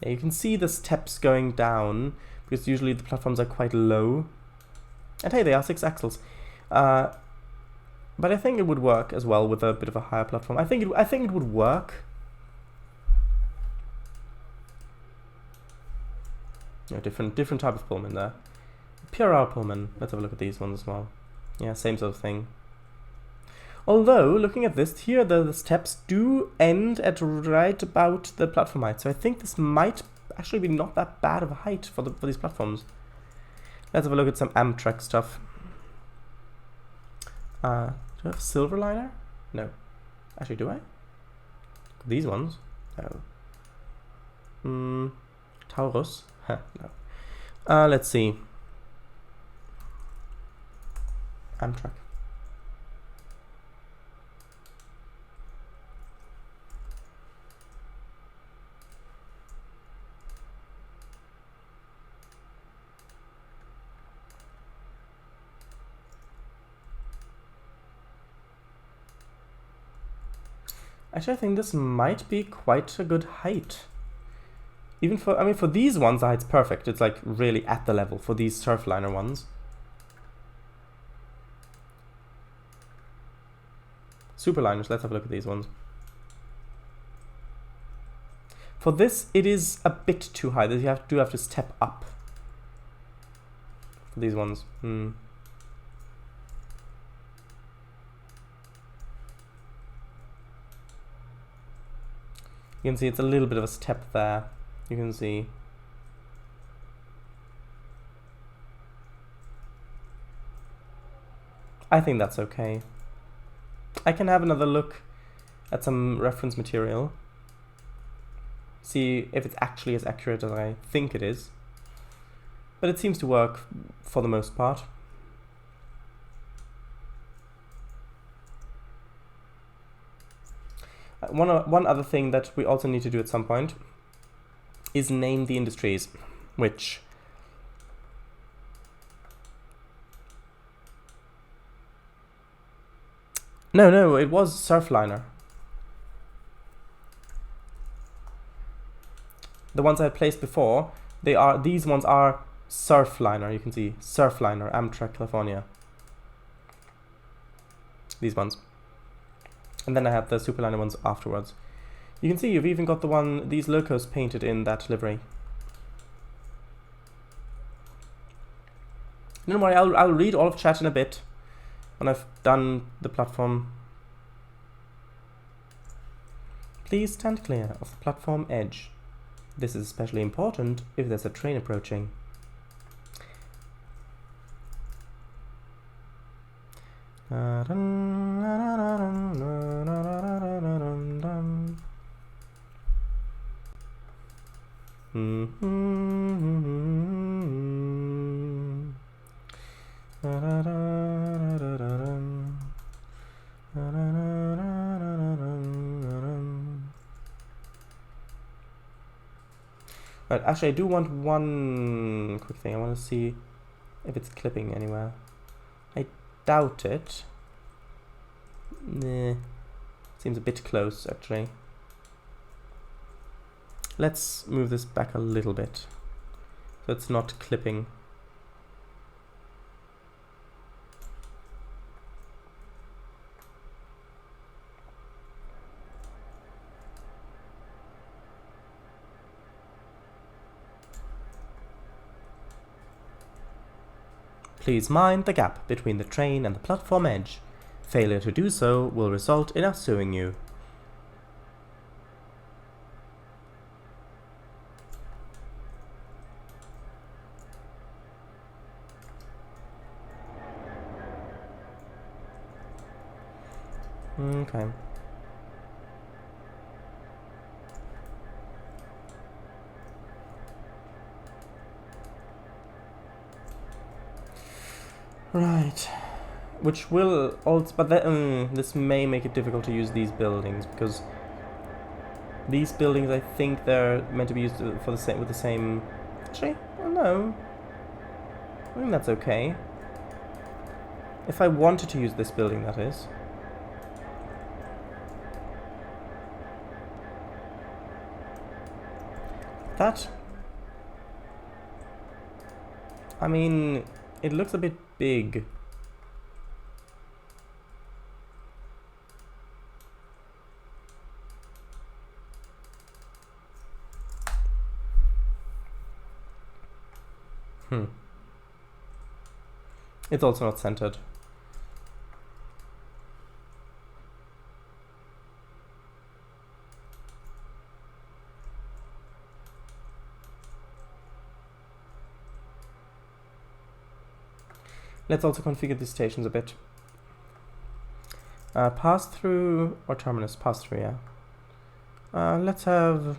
Yeah, you can see the steps going down because usually the platforms are quite low. And hey, they are 6 axles. But I think it would work as well with a bit of a higher platform. I think it would work. Yeah, different type of Pullman there. PRR Pullman. Let's have a look at these ones as well. Yeah, same sort of thing. Although, looking at this, here the steps do end at right about the platform height. So I think this might actually be not that bad of a height for these platforms. Let's have a look at some Amtrak stuff. Do I have silver liner? No. Actually, do I? These ones? No. Taurus? Huh, no. Let's see. Amtrak. Actually, I think this might be quite a good height. Even for, I mean, for these ones, the height's perfect. It's like really at the level for these surfliner ones. Superliners, let's have a look at these ones. For this, it is a bit too high. You do have to step up. For these ones. You can see it's a little bit of a step there. You can see. I think that's okay. I can have another look at some reference material. See if it's actually as accurate as I think it is. But it seems to work for the most part. One other thing that we also need to do at some point is name the industries, which no, it was surfliner. The ones I had placed before, these ones are surfliner. You can see surfliner, Amtrak, California. These ones. And then I have the superliner ones afterwards. You can see you've even got these locos painted in that livery. Don't worry, I'll read all of chat in a bit when I've done the platform. Please stand clear of the platform edge. This is especially important if there's a train approaching. Right, actually I do want one quick thing. I want to see if it's clipping anywhere. I doubt it. Nah. Seems a bit close actually. Let's move this back a little bit so it's not clipping. Please mind the gap between the train and the platform edge. Failure to do so will result in us suing you. Okay. Right. Which will also, but this may make it difficult to use these buildings because these buildings, I think they're meant to be used for the same with the same. Actually, well, no. I think that's okay. If I wanted to use this building, that is. That. I mean, it looks a bit big. It's also not centered. Let's also configure these stations a bit. Pass through or terminus? Pass through, yeah. Let's have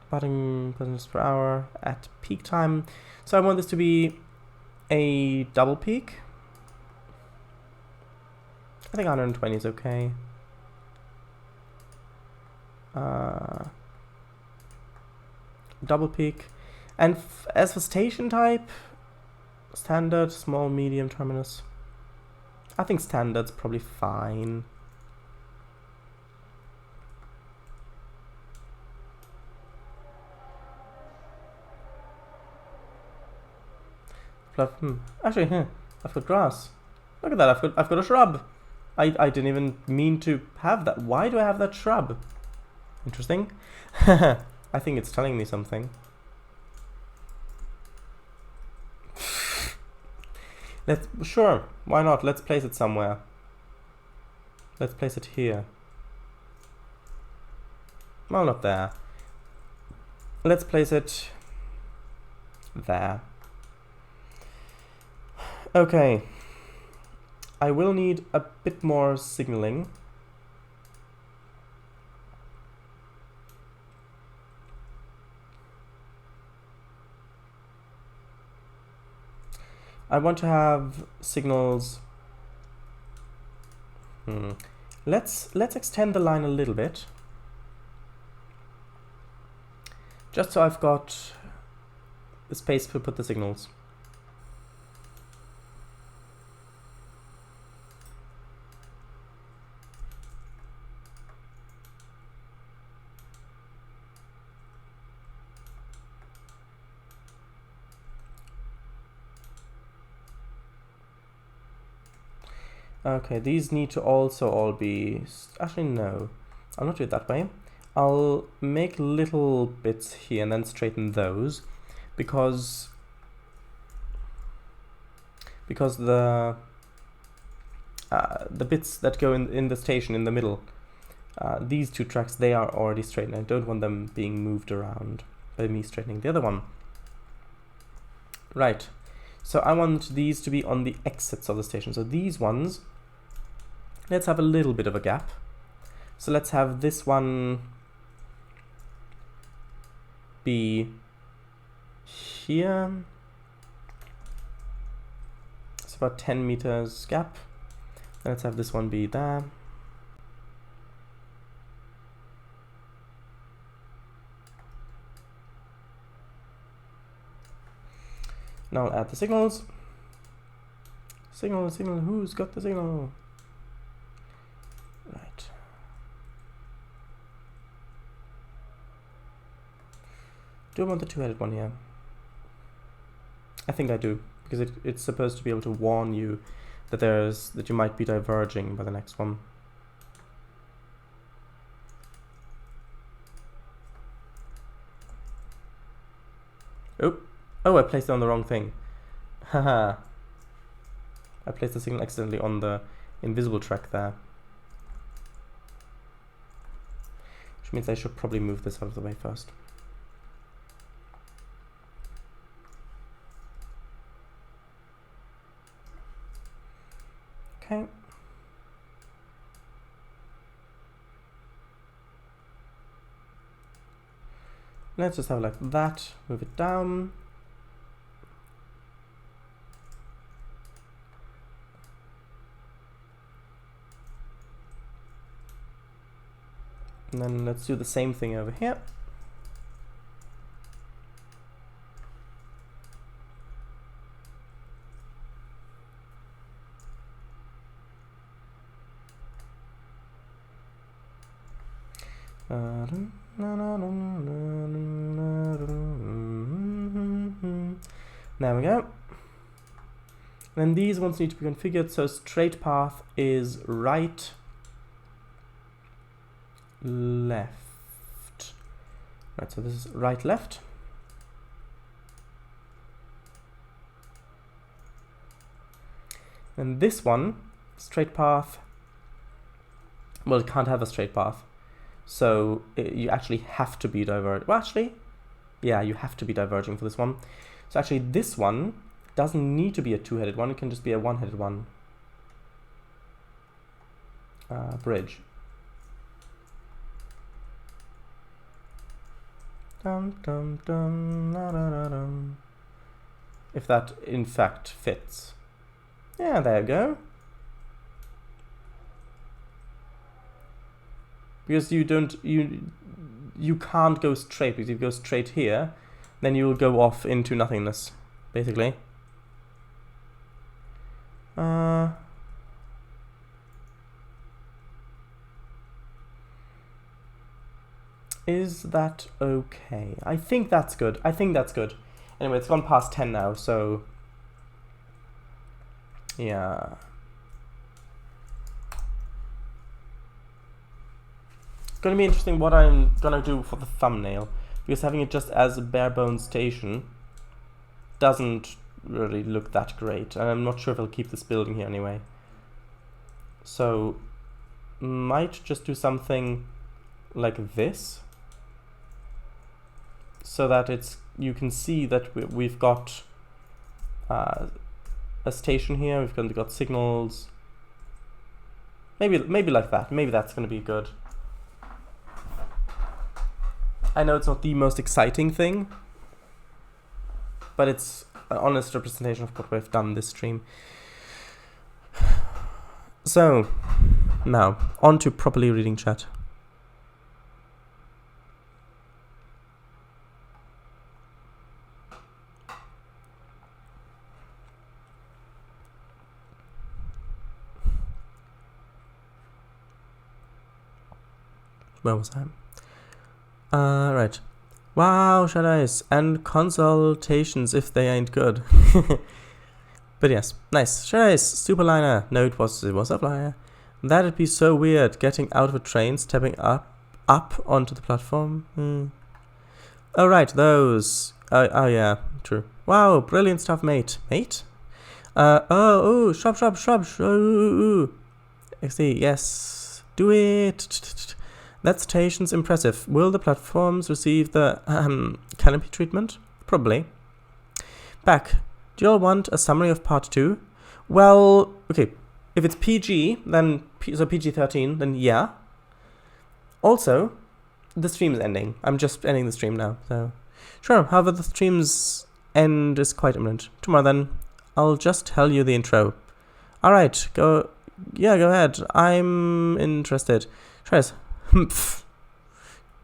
departing passengers per hour at peak time. So I want this to be a double peak. I think 120 is okay. Double peak. And as for station type, standard, small, medium, terminus. I think standard's probably fine. Actually, I've got grass. Look at that, I've got a shrub. I didn't even mean to have that. Why do I have that shrub? Interesting. I think it's telling me something. Sure, why not? Let's place it somewhere. Let's place it here. Well, not there. Let's place it there. Okay. I will need a bit more signaling. I want to have signals. Let's extend the line a little bit. Just so I've got the space to put the signals. Okay, these need to also all be... Actually, no. I'll not do it that way. I'll make little bits here and then straighten those. Because the bits that go in the station in the middle, these two tracks, they are already straightened. I don't want them being moved around by me straightening the other one. Right. So I want these to be on the exits of the station. So these ones, let's have a little bit of a gap. So let's have this one be here. It's about 10 meters gap. Let's have this one be there. Now I'll add the signals. Signal, who's got the signal? Right. Do I want the two-headed one here? I think I do, because it's supposed to be able to warn you that you might be diverging by the next one. Oh, I placed it on the wrong thing. Haha. I placed the signal accidentally on the invisible track there. Which means I should probably move this out of the way first. Okay. Let's just have it like that, move it down. And then let's do the same thing over here. There we go. Then these ones need to be configured, so straight path is right, left. Right, so this is right, left. And this one, straight path, well, it can't have a straight path. So you actually have to be diverging. Well, actually, yeah, you have to be diverging for this one. So actually this one doesn't need to be a two-headed one, it can just be a one-headed one. Bridge. Dum dum dum da, da, da, dum. If that in fact fits. Yeah, there you go. Because you can't go straight, because if you go straight here, then you will go off into nothingness, basically. Is that okay? I think that's good. I think that's good. Anyway, it's gone past 10 now, so yeah. It's gonna be interesting what I'm gonna do for the thumbnail, because having it just as a bare bones station doesn't really look that great, and I'm not sure if I'll keep this building here anyway. So might just do something like this, so that you can see that we've got a station here. We've got signals. Maybe like that. Maybe that's going to be good. I know it's not the most exciting thing, but it's an honest representation of what we've done this stream. So now on to properly reading chat. Where was I? Right. Wow, shadows and consultations if they ain't good. But yes, nice. Shadows, superliner. No, it was a flyer. That'd be so weird, getting out of a train, stepping up onto the platform. Oh, right, those. Oh, yeah, true. Wow, brilliant stuff, mate. Mate? Shop. I see, yes. Do it. That station's impressive. Will the platforms receive the canopy treatment? Probably. Back. Do you all want a summary of part 2? Well, okay. If it's PG, then so PG-13, then yeah. Also, the stream is ending. I'm just ending the stream now. So, sure. However, the stream's end is quite imminent. Tomorrow, then, I'll just tell you the intro. All right. Go ahead. I'm interested. Trainz.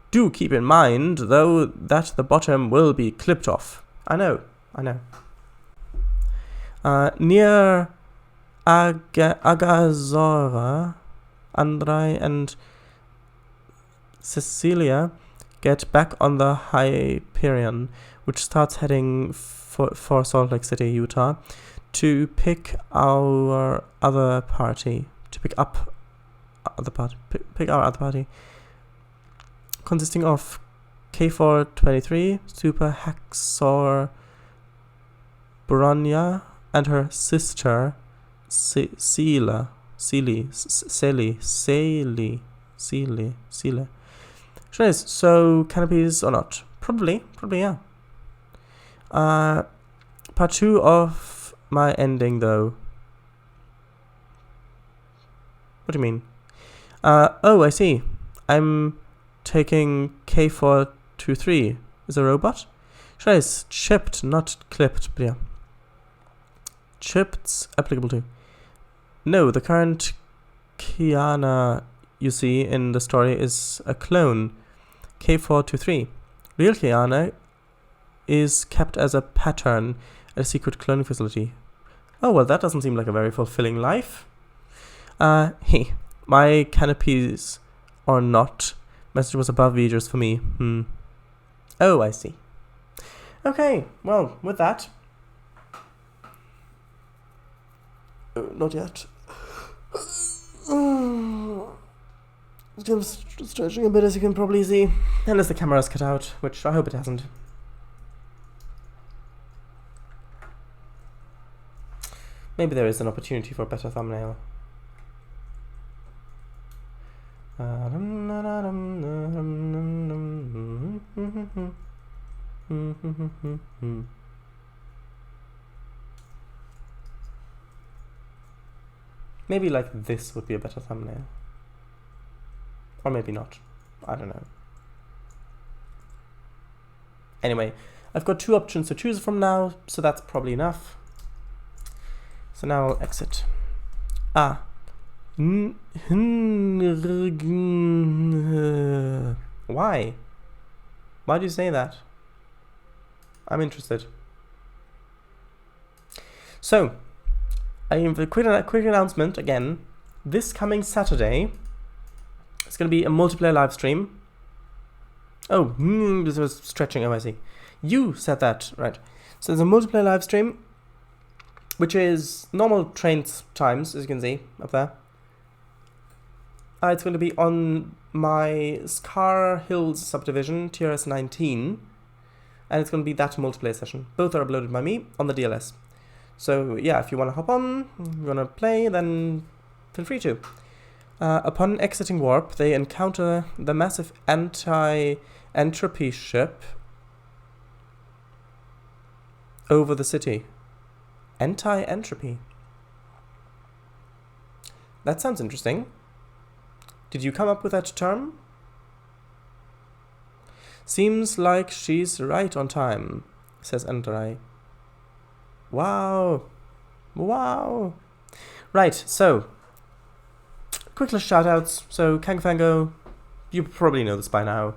Do keep in mind, though, that the bottom will be clipped off. I know. Near Agazora, Andrei and Cecilia get back on the Hyperion, which starts heading for Salt Lake City, Utah, to pick our other party. Pick our other party, consisting of K423, Super Haxor Bronya, and her sister Celia. So canopies or not? Probably yeah. Part 2 of my ending though. What do you mean? Oh, I see. I'm taking K423. Is a robot? Trainz, chipped, not clipped. But yeah. Chipped's applicable to. No, the current Kiana you see in the story is a clone. K423. Real Kiana is kept as a pattern at a secret cloning facility. Oh, well, that doesn't seem like a very fulfilling life. Hey, my canopies or not. Message was above readers for me. Oh, I see. Okay, well, with that. Not yet. It's stretching a bit, as you can probably see. Unless the camera's cut out, which I hope it hasn't. Maybe there is an opportunity for a better thumbnail. Maybe like this would be a better thumbnail. Or maybe not. I don't know. Anyway, I've got 2 options to choose from now, so that's probably enough. So now I'll exit. Ah. Why? Why do you say that? I'm interested. So, I have a quick announcement again. This coming Saturday, it's going to be a multiplayer live stream. Oh, this was stretching. Oh, I see. You said that, right? So there's a multiplayer live stream, which is normal Trainz times, as you can see up there. It's going to be on my Scar Hills subdivision, TRS 19, and it's going to be that multiplayer session. Both are uploaded by me on the DLS. So yeah, if you want to hop on, you want to play, then feel free to. Upon exiting warp, they encounter the massive anti-entropy ship over the city. Anti-entropy. That sounds interesting. Did you come up with that term? Seems like she's right on time, says Andrei. Wow. Wow. Right, so quick little shout-outs. So Kangafango, you probably know this by now.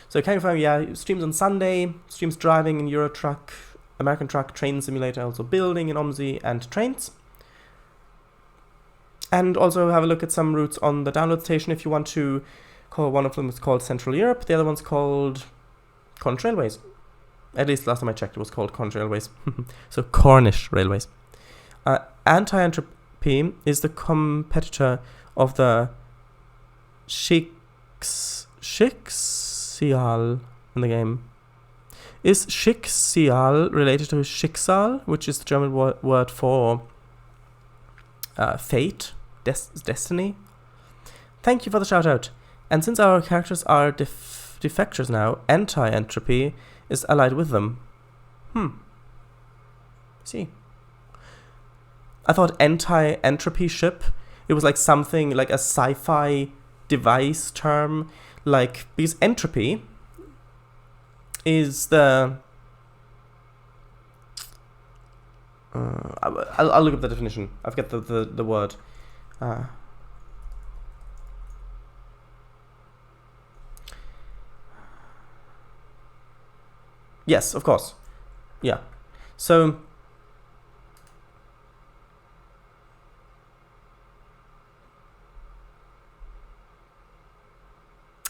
So Kangafango, yeah, streams on Sunday, streams driving in Euro Truck, American Truck, Train Simulator, also building in OMSI and Trainz. And also have a look at some routes on the download station if you want to call. One of them is called Central Europe, the other one's called Cornish Railways. At least last time I checked it was called Cornish Railways. So Cornish Railways. Anti-entropy is the competitor of the Schicksal in the game. Is Schicksal related to Schicksal, which is the German word for fate, destiny? Thank you for the shout out. And since our characters are defectors now, anti-entropy is allied with them. See. I thought anti-entropy ship, it was like something like a sci-fi device term, like, because entropy is the I'll look up the definition. I've got the word. Yes, of course. Yeah. So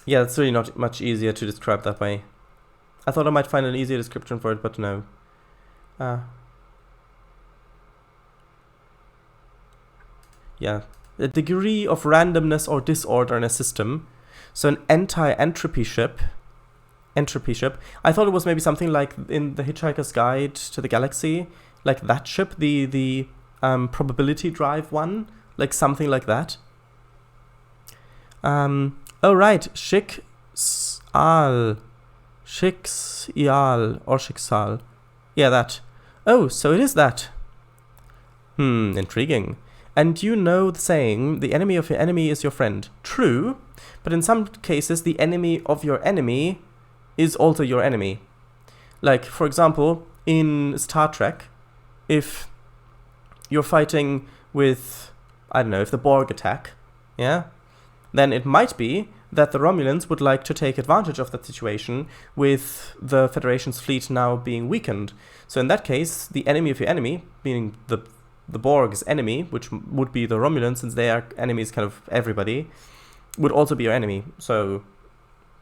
yeah, it's really not much easier to describe that way. I thought I might find an easier description for it, but no. Yeah, the degree of randomness or disorder in a system. So an anti-entropy ship, I thought it was maybe something like in the Hitchhiker's Guide to the Galaxy, like that ship, the probability drive one, like something like that. Oh right, Schicksal or Schicksal. Yeah, that. Oh, so it is that. Intriguing. And you know the saying, the enemy of your enemy is your friend. True, but in some cases, the enemy of your enemy is also your enemy. Like, for example, in Star Trek, if you're fighting with, I don't know, if the Borg attack, yeah, then it might be that the Romulans would like to take advantage of that situation with the Federation's fleet now being weakened. So in that case, the enemy of your enemy, meaning the Borg's enemy, which would be the Romulans, since they are enemies kind of everybody, would also be your enemy. So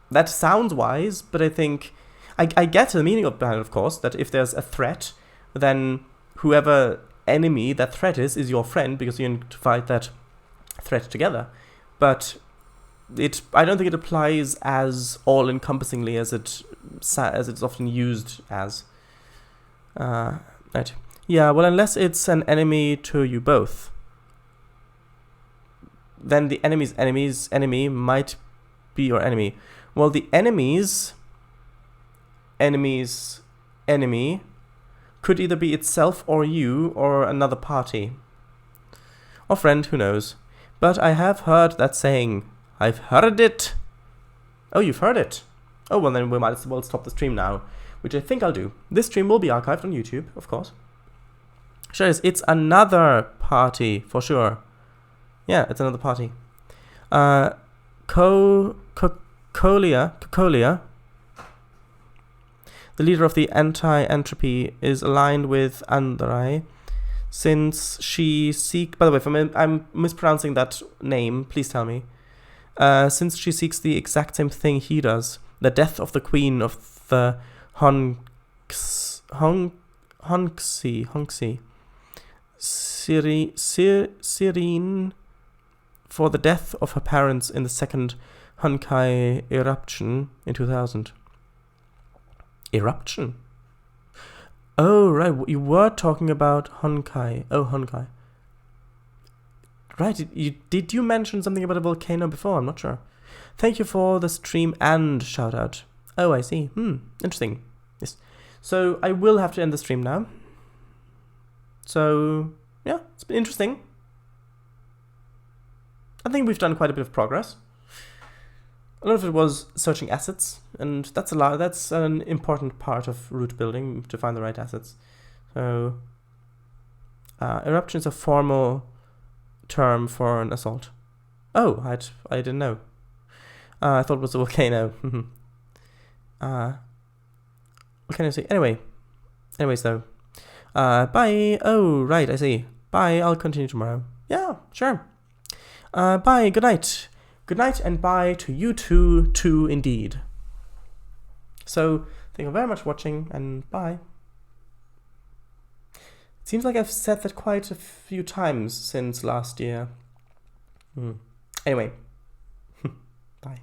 that sounds wise, but I think I get the meaning of behind it, of course, that if there's a threat, then whoever enemy that threat is your friend, because you need to fight that threat together. But I don't think it applies as all-encompassingly as it's often used as. Right. Yeah, well, unless it's an enemy to you both, then the enemy's enemy might be your enemy. Well, the enemy's enemy could either be itself or you or another party. Or friend, who knows. But I have heard that saying. I've heard it. Oh, you've heard it. Oh, well then we might as well stop the stream now, which I think I'll do. This stream will be archived on YouTube, of course. Sure is. It's another party, for sure. Yeah, it's another party. Cocolia, the leader of the anti-entropy, is aligned with Andrei, since she seeks... By the way, if I'm mispronouncing that name, please tell me. Since she seeks the exact same thing he does, the death of the queen of the Honxi. Serene, for the death of her parents in the second Honkai eruption in 2000. Eruption? Oh, right, you were talking about Honkai. Oh, Honkai. Right, did you mention something about a volcano before? I'm not sure. Thank you for the stream and shout out. Oh, I see. Interesting. Yes. So I will have to end the stream now. So, yeah, it's been interesting. I think we've done quite a bit of progress. A lot of it was searching assets, and that's an important part of route building, to find the right assets. So, eruption is a formal term for an assault. Oh, I didn't know. I thought it was a volcano. What can I say? Anyways though. Bye. Oh, right, I see. Bye, I'll continue tomorrow. Yeah, sure. Bye, good night. Good night and bye to you too indeed. So, thank you very much for watching, and bye. It seems like I've said that quite a few times since last year. Anyway, bye.